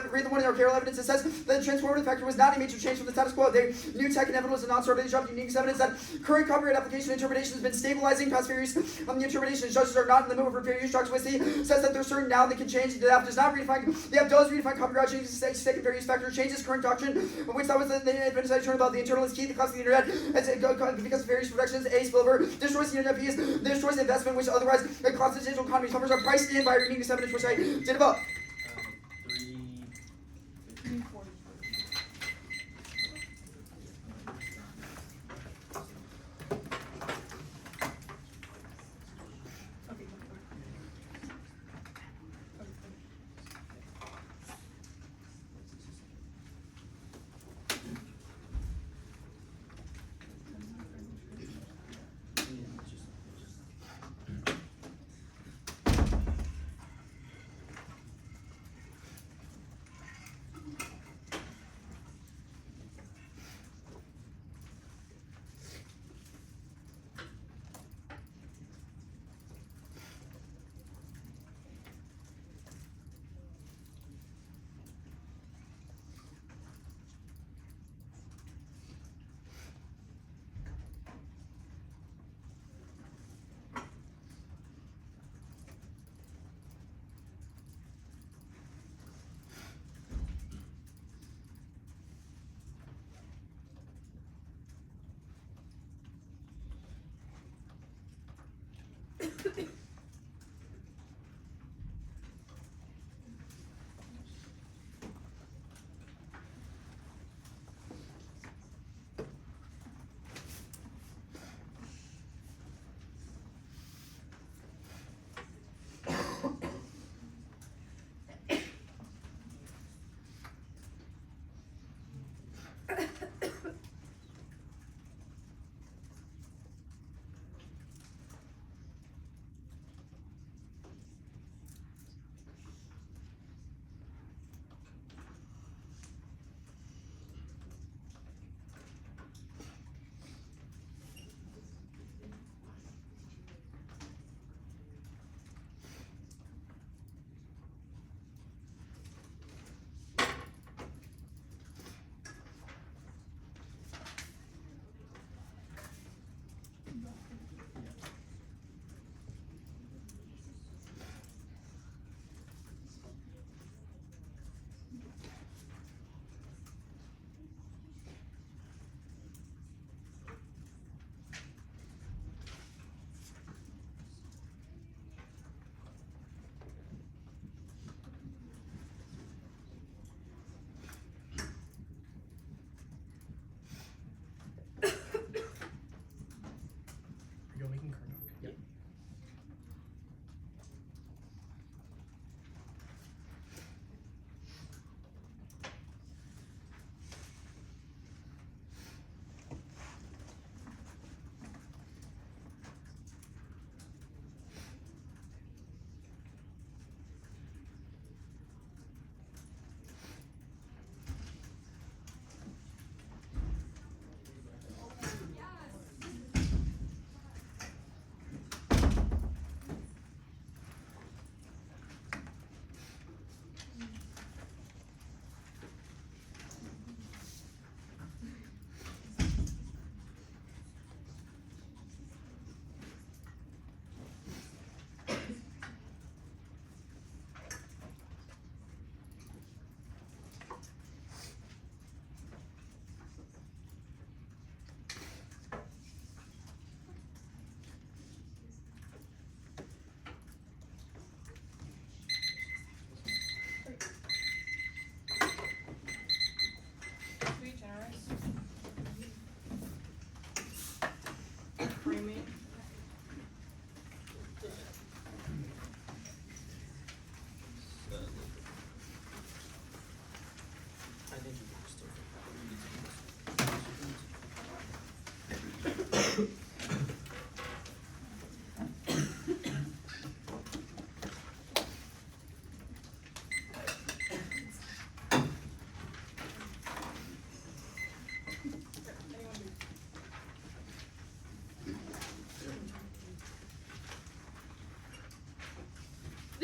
evidence that says that the transformative factor was not a major change from the status quo. New tech inevitable is a non-starter disrupt unique evidence that current copyright application interpretation has been stabilizing past fair use. The interpretation judges are not in the mood for fair use. Dr. Wisty says that they're certain now they can change. The app does not redefine. The app does redefine copyright changes second fair use factor changes current doctrine, which that was the advantage I turned about the internal is key. The cost of the internet because of various protections. A spillover destroys the internet piece, destroys the investment which otherwise costs the digital economy. Numbers are priced in by unique evidence which I did above. 340. Okay.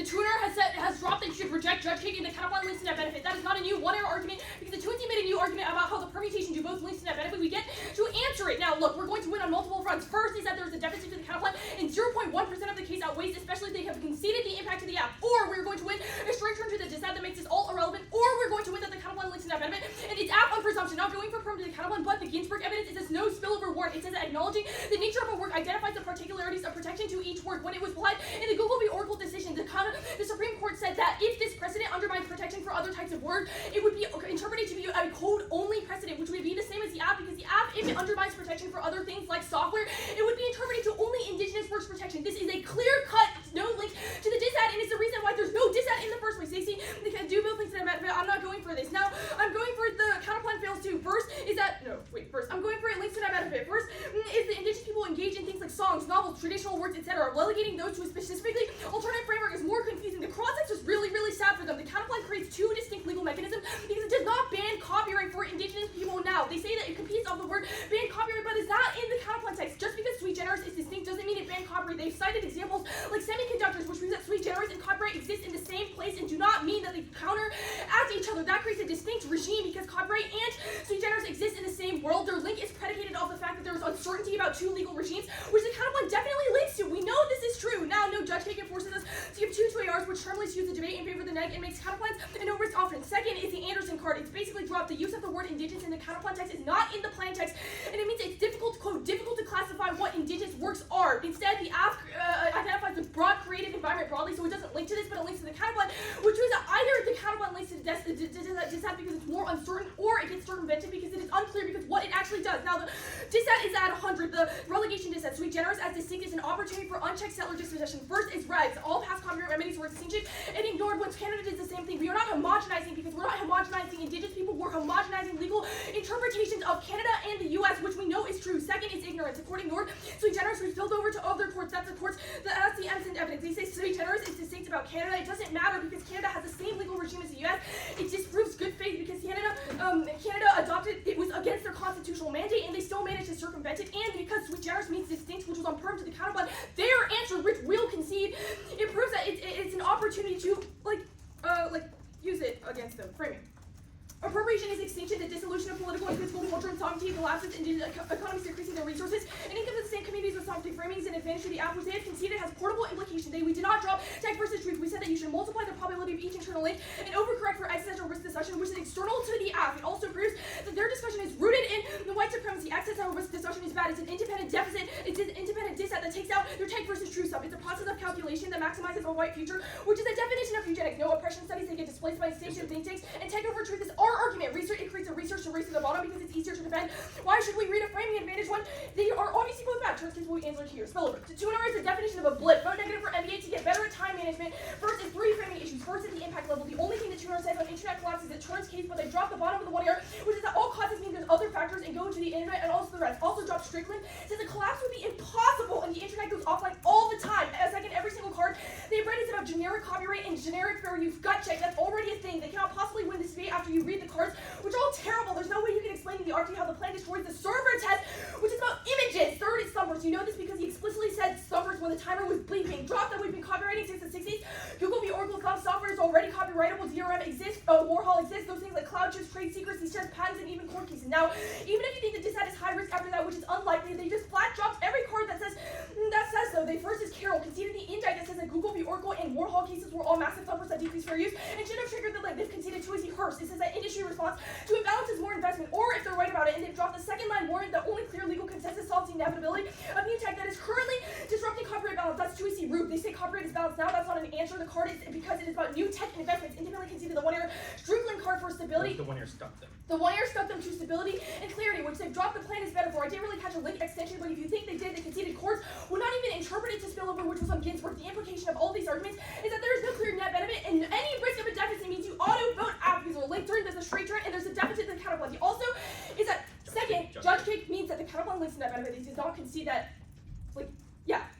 tuner has dropped that you should reject Judge King and the counterplan links to net benefit. That is not a new one-error argument because the Twinsie made a new argument about how the permutation do both links to net benefit. We get to answer it. Now, look, we're going to win on multiple fronts. First is that there is a deficit to the counterplan, and 0.1% of the case outweighs, especially if they have conceded the impact to the app. Or we're going to win a straight turn to the dissent that makes this all irrelevant. Or we're going to win that the counterplan links to net benefit, and it's app on presumption, not going for perm to the counterplan, but the Ginsburg evidence. It says no spillover warrant. It says that acknowledging the nature of a work identifies the particularities of protection to each work. When it was applied in the Google v. Oracle decision, the Supreme Court said that if this precedent undermines protection for other types of work, it would be interpreted to be a code-only precedent, which would be the same as the app, because the app, if it undermines protection for other things like software, it would be interpreted to only indigenous works protection. This is a clear-cut no link to the dissent, and it's the reason why there's no dissent in the first place. They see they can do both things that I'm not going for this. Now, I'm going for the counterplan fails too. First is that I'm going for it links to that benefit. First is the indigenous people engage in things like songs, novels, traditional works, etc. Relegating those to a specifically alternative framework is more confusing. The cross-sex is really, really sad for them. The counterplan creates two distinct legal mechanisms because it does not ban copyright for indigenous people now. They say that it competes off the word ban copyright, but it's not in the counterplan text. Just because sui generis is distinct doesn't mean it banned copyright. They've cited examples like semiconductors, which means that sui generis and copyright exist in the same place and do not mean that they counteract each other. That creates a distinct regime because copyright and sui generis exist in the same world. Their link is predicated off the fact that there is uncertainty about two legal regimes, which the counterplan definitely links to. We know this is true. Now, no Judge Kagan forces us to give 2 ARs, which terminally skews the debate in favor of the neg and makes counterplans a no-risk offering. Second is the Anderson card. It's basically dropped. The use of the word indigenous in the counterplan text is not in the plan text, and it means it's difficult, quote, difficult to classify what indigenous works are. Instead, the app identifies the broad creative environment broadly, so it doesn't link to this, but it links to the counterplan, which means that either the counterplan links to the dissent because it's more uncertain, or it gets circumvented because it is unclear because what it actually does. Now, the dissent is at 100. The relegation dissent, sui generis as distinct, is an opportunity for unchecked settler dispossession. First is regs. All past copyright remedies were extinction and ignored when Canada did the same thing. We are not homogenizing because we're not homogenizing indigenous people. We're homogenizing legal interpretations of Canada and the U.S., which we know is true. Second is ignorance. According to Nord, sui generis was spilled over to other courts. That's the absent evidence. They say sui generis is distinct about Canada. It doesn't matter because Canada has the same legal regime as the U.S. It disproves good faith because Canada adopted it was against their constitutional mandate, and they still managed to circumvent it. And because sui generis means distinct, which was on perm to the counterplan, their answer, which we'll concede, it proves that it's an opportunity to use it against them. Framing. Appropriation is extinction, the dissolution of political and physical culture and sovereignty collapses indigenous economies decreasing their resources, and income of the same communities with sovereignty. Framing is an advantage to the app, which they have conceded has portable implication. We did not drop tech versus truth. We said that you should multiply the probability of each internal link and overcorrect for existential risk discussion, which is external to the app. It also proves that their discussion is rooted in the white supremacy. Existential risk discussion is bad. It's an independent deficit. It's an independent dissent that takes out their tech versus truth stuff. It's a process of calculation that maximizes a white future, which is a definition of eugenics. No oppression studies, they get displaced by extinction think tanks, and tech over truth is our argument. It creates a research to race to the bottom because it's easier to defend. Why should we read a framing advantage when they are obviously both bad? Turns will be answered here. Spillover. The tuner is the definition of a blip. Vote negative for MBA to get better at time management. First is 3 framing issues. First is the impact level. The only thing the tuner says on internet collapse is it turns case, but they drop the bottom of the 1 error, which is that all causes mean there's other factors and go to the internet and also the rest. Also drop Strickland. Says a collapse would be impossible and the internet goes offline all the time. A second, every single card they've read is about generic copyright and generic fair use. Gut check. That's already a thing. They cannot possibly win this debate after you read the cards, which are all terrible. There's no way you can explain to the RT how the plan destroys the server test, which is about images. Third is thumbers. You know this because he explicitly said thumbers when the timer was bleeping. Drop that we've been copywriting since the 60s. Google v. Oracle cloud software is already copyrightable. DRM exists. Warhol exists. Those things like cloud chips, trade secrets, these shares, patents, and even court cases. Now, even if you think the dissent is high risk after that, which is unlikely, they just flat dropped every card that says so. They first is Carroll conceded the indict that says that Google v. Oracle and Warhol cases were all massive thumbers that decrease fair use and should have triggered the link. They've conceded 2 Hearst. It says that industry response to imbalance is more investment, or if they're right about it, and they've dropped the second line warrant that only clear legal consensus solves the inevitability of new tech that is currently disrupting copyright balance. That's 2 Root. They say copyright is balanced now. That's not an answer. The card is because it is about new tech and investments. Independently conceded the 1 error Strickland card for stability. The 1 year stuck them. The 1 year stuck them to stability and clarity, which they've dropped the plan is better for. I didn't really catch a link extension, but if you think they did, the conceded courts would not even interpret it to spillover, which was on Ginsburg. The implication of all these arguments is that there is no clear net benefit, and any risk of a deficit means you auto vote out because there's a link turn, there's a straight turn, and there's a deficit to the counterplan. Also, is that second, judge kick means that the counterplan links to net benefit. They did not concede that,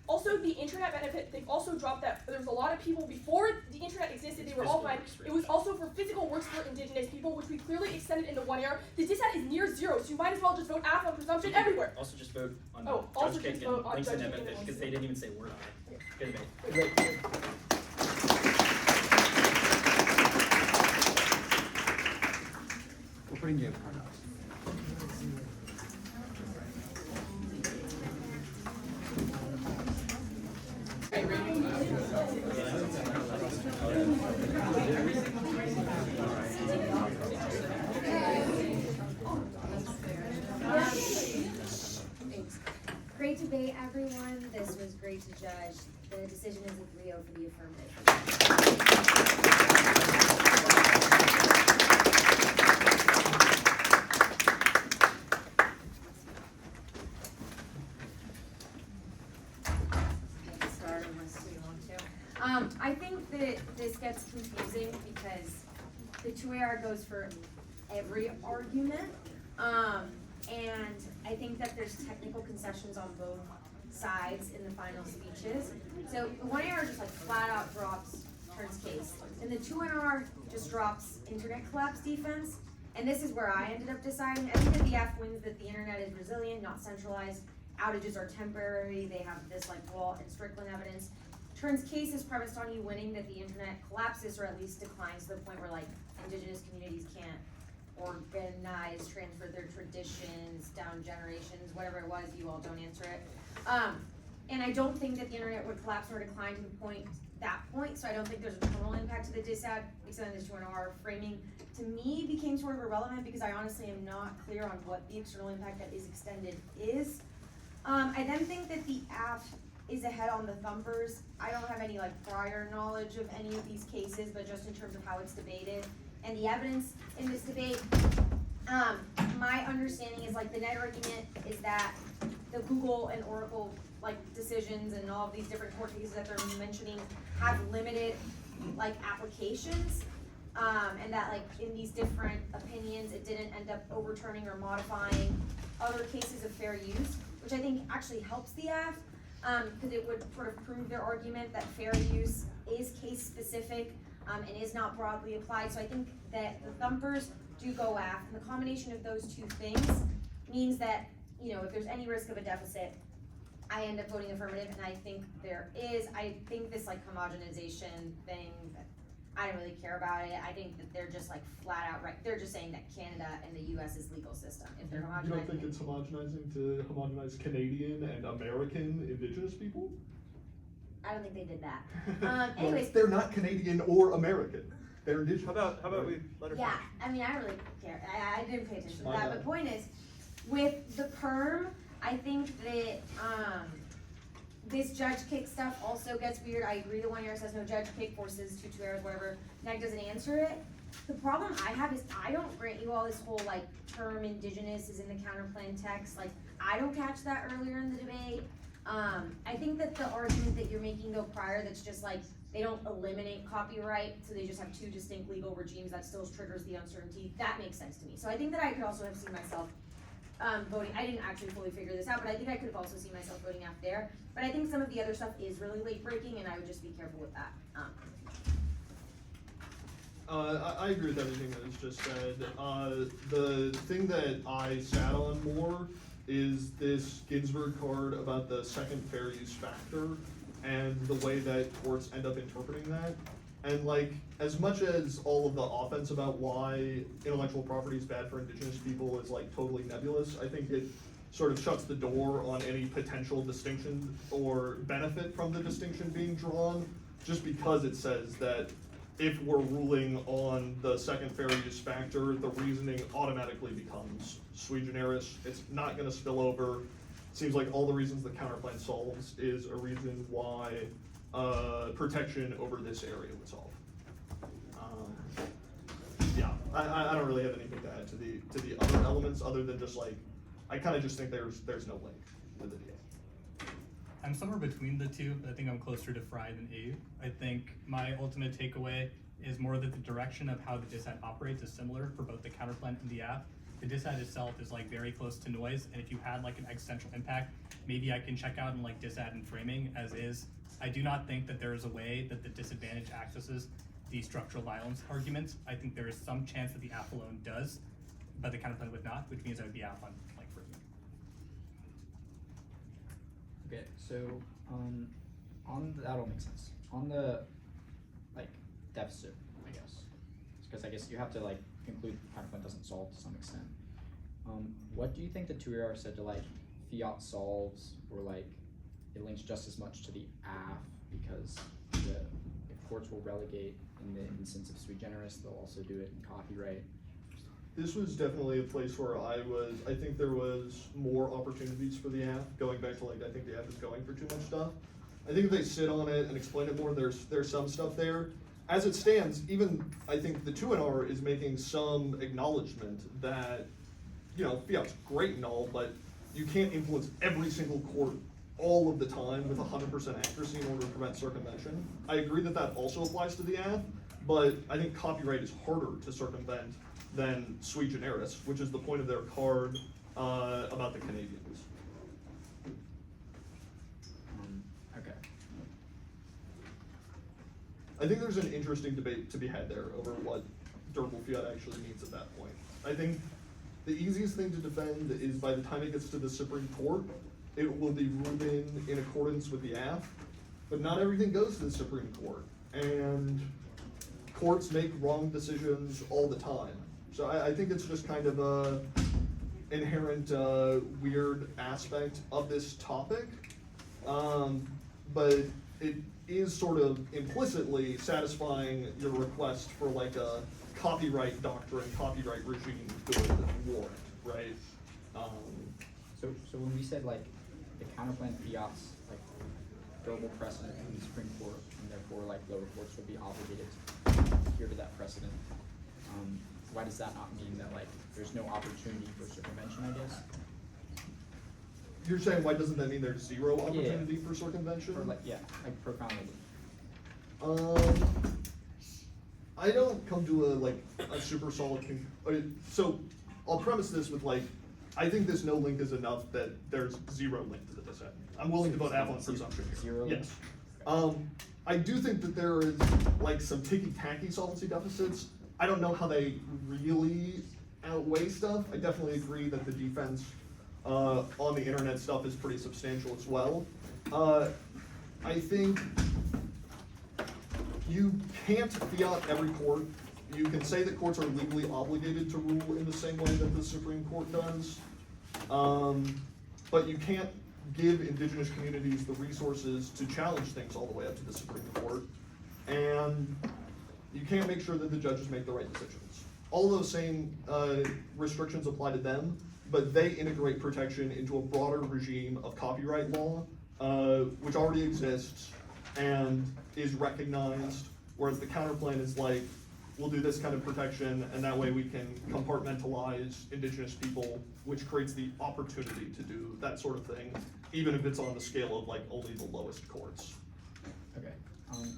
Also, the internet benefit, they've also dropped that. There's a lot of people before the internet existed, they were all fine. It was also for physical works for indigenous people, which we clearly extended into 1 year. The dissent is near 0, so you might as well just vote AF on presumption everywhere. Also just vote on also judge kick just vote and on links to judge net kick and benefit because links they to didn't even say word on it. Good debate. Great. putting you in front of us. Great debate, everyone. This was great to judge. The decision is a 3-0 for the affirmative. Start unless you want to. I think that this gets confusing because the 2AR goes for every argument. And I think that there's technical concessions on both sides in the final speeches. So the 1AR just like flat out drops Turns case. And the 2NR just drops internet collapse defense. And this is where I ended up deciding. I think that the F wins that the internet is resilient, not centralized. Outages are temporary. They have this like Walt and Strickland evidence. Turns case is premised on you winning that the internet collapses or at least declines to the point where like indigenous communities can't organize, transfer their traditions down generations, whatever it was, you all don't answer it. And I don't think that the internet would collapse or decline to that point, so I don't think there's a terminal impact to the DISAD, except in this 2NR framing, to me became sort of irrelevant because I honestly am not clear on what the external impact that is extended is. I then think that the AF is ahead on the thumpers. I don't have any like prior knowledge of any of these cases, but just in terms of how it's debated and the evidence in this debate, my understanding is like the net argument is that the Google and Oracle like decisions and all of these different court cases that they're mentioning have limited like applications, and that like in these different opinions it didn't end up overturning or modifying other cases of fair use, which I think actually helps the AF, because it would sort of prove their argument that fair use is case specific and is not broadly applied. So I think that the thumpers do go AF, and the combination of those two things means that, you know, if there's any risk of a deficit, I end up voting affirmative, and I think there is. I think this like homogenization thing, I don't really care about it. I think that they're just like flat out right. They're just saying that Canada and the U.S.'s legal system. If they're homogenizing, you don't think it's homogenizing to homogenize Canadian and American Indigenous people? I don't think they did that. Anyways, they're not Canadian or American. They're Indigenous. How about we let her yeah, finish? I mean, I don't really care. I didn't pay attention to that. But point is, with the perm, I think that this judge kick stuff also gets weird. I agree the 1 year says no judge kick, forces 2 errors, whatever. NEG doesn't answer it. The problem I have is I don't grant you all this whole like term indigenous is in the counterplan text. Like I don't catch that earlier in the debate. I think that the argument that you're making though prior, that's just like they don't eliminate copyright, so they just have 2 distinct legal regimes, that still triggers the uncertainty. That makes sense to me. So I think that I could also have seen myself voting. I didn't actually fully figure this out, but I think I could have also seen myself voting out there. But I think some of the other stuff is really late breaking, and I would just be careful with that. I agree with everything that was just said. The thing that I sat on more is this Ginsburg card about the second fair use factor and the way that courts end up interpreting that. And like, as much as all of the offense about why intellectual property is bad for indigenous people is like totally nebulous, I think it sort of shuts the door on any potential distinction or benefit from the distinction being drawn, just because it says that if we're ruling on the second fair use factor, the reasoning automatically becomes sui generis. It's not gonna spill over. Seems like all the reasons the counterplan solves is a reason why protection over this area would solve. Yeah, I don't really have anything to add to the other elements other than just like, I kind of just think there's no link with the DA. I'm somewhere between the two, but I think I'm closer to Fry than Abe. I think my ultimate takeaway is more that the direction of how the DISAD operates is similar for both the counterplan and the app. The DISAD itself is like very close to noise, and if you had like an existential impact, maybe I can check out in like DISAD and framing as is. I do not think that there is a way that the disadvantage accesses the structural violence arguments. I think there is some chance that the app alone does, but the counterplan would not, which means I would be app on like framing. Okay, so on that all makes sense. On the like deficit, I guess, because I guess you have to like conclude the counterplan doesn't solve to some extent. What do you think the 2AR said to like fiat solves, or like it links just as much to the AF, because if courts will relegate in the instance of sui generis, they'll also do it in copyright. This was definitely a place where I think there was more opportunities for the app, going back to like, I think the app is going for too much stuff. I think if they sit on it and explain it more, there's some stuff there. As it stands, even I think the 2NR is making some acknowledgement that, you know, fiat's great and all, but you can't influence every single court all of the time with 100% accuracy in order to prevent circumvention. I agree that that also applies to the app, but I think copyright is harder to circumvent than sui generis, which is the point of their card about the Canadians. Okay. I think there's an interesting debate to be had there over what durable fiat actually means at that point. I think the easiest thing to defend is by the time it gets to the Supreme Court, it will be ruled in accordance with the AF, but not everything goes to the Supreme Court, and courts make wrong decisions all the time. So I think it's just kind of a inherent weird aspect of this topic, but it is sort of implicitly satisfying your request for like a copyright doctrine, copyright regime good warrant, right? So when we said like the counterplan fiats like durable precedent in the Supreme Court, and therefore like lower courts will be obligated to adhere to that precedent, why does that not mean that like there's no opportunity for circumvention, I guess? You're saying why doesn't that mean there's zero opportunity for circumvention? Or like, yeah, like profoundly. I don't come to a super solid so I'll premise this with like, I think this no link is enough that there's zero link to the dissent. I'm willing to vote F on presumption here. Zero link? Yes. I do think that there is like some ticky-tacky solvency deficits. I don't know how they really outweigh stuff. I definitely agree that the defense on the internet stuff is pretty substantial as well. I think you can't fiat every court. You can say that courts are legally obligated to rule in the same way that the Supreme Court does, but you can't give indigenous communities the resources to challenge things all the way up to the Supreme Court, and you can't make sure that the judges make the right decisions. All those same restrictions apply to them, but they integrate protection into a broader regime of copyright law, which already exists and is recognized, whereas the counterplan is like, we'll do this kind of protection, and that way we can compartmentalize indigenous people, which creates the opportunity to do that sort of thing, even if it's on the scale of like only the lowest courts. Okay.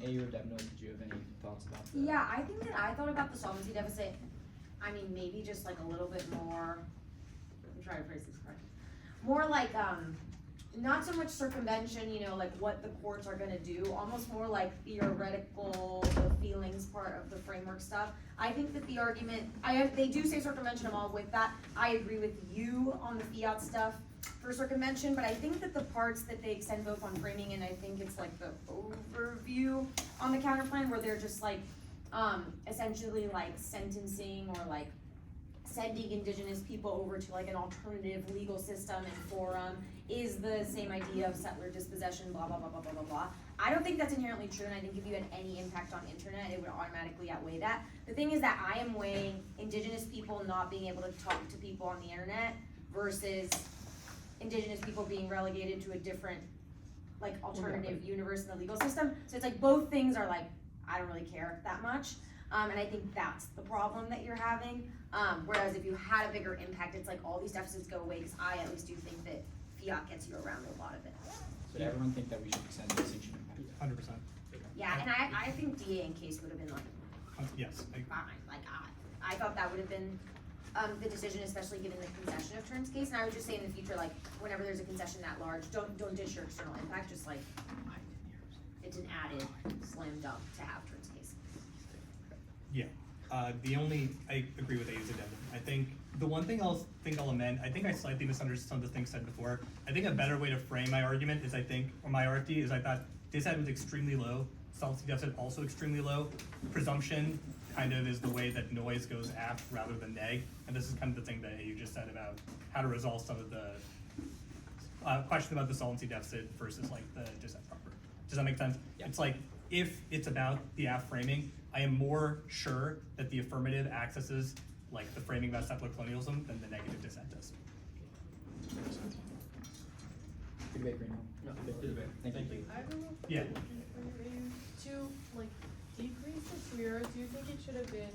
A or Devno, did you have any thoughts about that? Yeah, I think that I thought about the solvency deficit, I mean, maybe just like a little bit more, let me try to phrase this correctly. More like, not so much circumvention, you know, like what the courts are gonna do, almost more like theoretical, the feelings part of the framework stuff. I think that the argument, they do say circumvention, I'm all with that. I agree with you on the fiat stuff for circumvention, but I think that the parts that they extend both on framing and I think it's like the overview on the counterplan where they're just like, essentially like sentencing or like sending indigenous people over to like an alternative legal system and forum is the same idea of settler dispossession, blah, blah, blah, blah, blah, blah, blah. I don't think that's inherently true, and I think if you had any impact on internet, it would automatically outweigh that. The thing is that I am weighing indigenous people not being able to talk to people on the internet versus indigenous people being relegated to a different like alternative universe in the legal system. So it's like both things are like, I don't really care that much. And I think that's the problem that you're having. Whereas if you had a bigger impact, it's like all these deficits go away, because I at least do think that fiat gets you around a lot of it. So did everyone think that we should extend the distinction impact? 100%. Yeah, and I think DA in case would have been like, Yes. fine, like I thought that would have been the decision, especially given the concession of Turn's case. And I would just say in the future, like whenever there's a concession that large, don't dish your external impact, just like it's an added slam dunk to have Turn's case. Yeah. I agree with A's addendum. I think the one thing I'll amend, I think I slightly misunderstood some of the things said before. I think a better way to frame my argument is or my RFD is I thought this item was extremely low, solvency deficit also extremely low. Presumption kind of is the way that noise goes aft rather than neg, and this is kind of the thing that you just said about how to resolve some of the question about the solvency deficit versus like the dissent proper. Does that make sense? Yeah. It's like, if it's about the aft framing, I am more sure that the affirmative accesses like the framing about settler colonialism than the negative dissent does. Good debate, Greenhill. No, good debate. Thank you. I have a little Yeah. question for you. To like decrease the TUER, do you think it should have been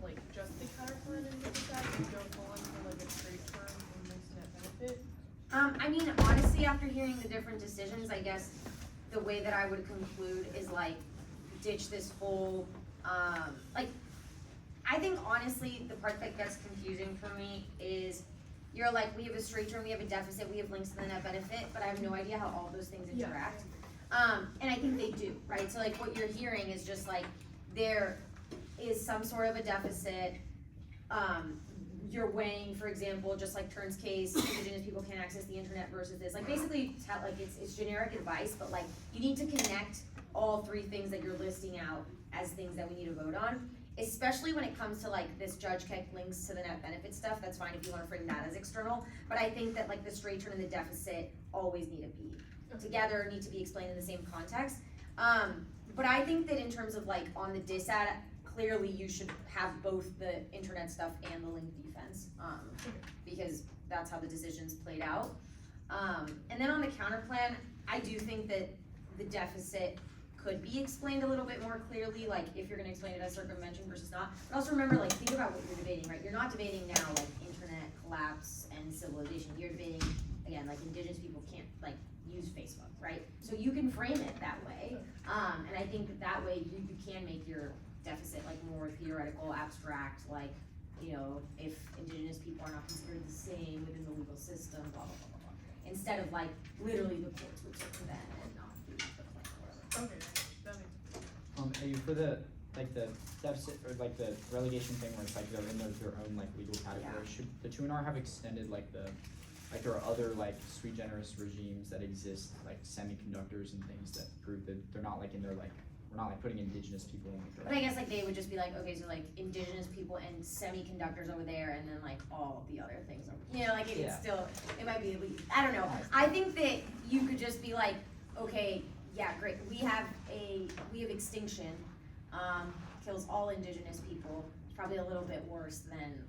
like just the counterplan and the attack and don't go on for like a straight term and makes net benefit? I mean, honestly, after hearing the different decisions, I guess the way that I would conclude is like ditch this whole, like, I think honestly, the part that gets confusing for me is you're like, we have a straight term, we have a deficit, we have links to the net benefit, but I have no idea how all those things interact. And I think they do, right? So like what you're hearing is just like, there is some sort of a deficit, you're weighing, for example, just like Turn's case, indigenous people can't access the internet versus this. Like basically, it's generic advice, but like you need to connect all three things that you're listing out as things that we need to vote on. Especially when it comes to like this Judge Keck links to the net benefit stuff. That's fine if you want to frame that as external. But I think that like the straight turn and the deficit always need to be together, need to be explained in the same context. But I think that in terms of like on the dissat, clearly you should have both the internet stuff and the link defense, because that's how the decisions played out. And then on the counter plan, I do think that the deficit could be explained a little bit more clearly, like if you're gonna explain it as circumvention versus not. But also remember, like think about what you're debating, right? You're not debating now like internet collapse and civilization. You're debating, again, like indigenous people can't like use Facebook, right? So you can frame it that way. And I think that way you can make your deficit like more theoretical, abstract, like, you know, if indigenous people are not considered the same within the legal system, blah, blah, blah, blah, blah. Instead of like, literally the courts would circumvent and not do the claim or whatever. Okay, that makes For the like the deficit or like the relegation thing where it's like they're in their own like legal category, should the 2NR have extended like the like there are other like sui generis regimes that exist, like semiconductors and things that prove that they're not like in their like, we're not like putting indigenous people in like But I guess like they would just be like, okay, so like indigenous people and semiconductors over there, and then like all the other things over, you know, like it's Yeah. still, it might be, I don't know. I think that you could just be like, okay, yeah, great, we have extinction, kills all indigenous people. It's probably a little bit worse than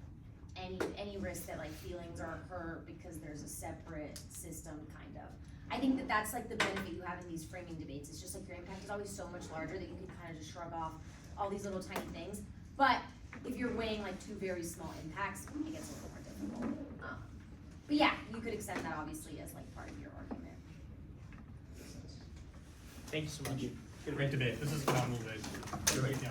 any risk that like feelings are hurt because there's a separate system, kind of. I think that that's like the benefit you have in these framing debates. It's just like your impact is always so much larger that you can kind of just shrug off all these little tiny things. But if you're weighing like two very small impacts, it gets a little more difficult. But yeah, you could extend that obviously as like part of your argument. Thank you so much. Great debate. This is a phenomenal debate. Great, yeah.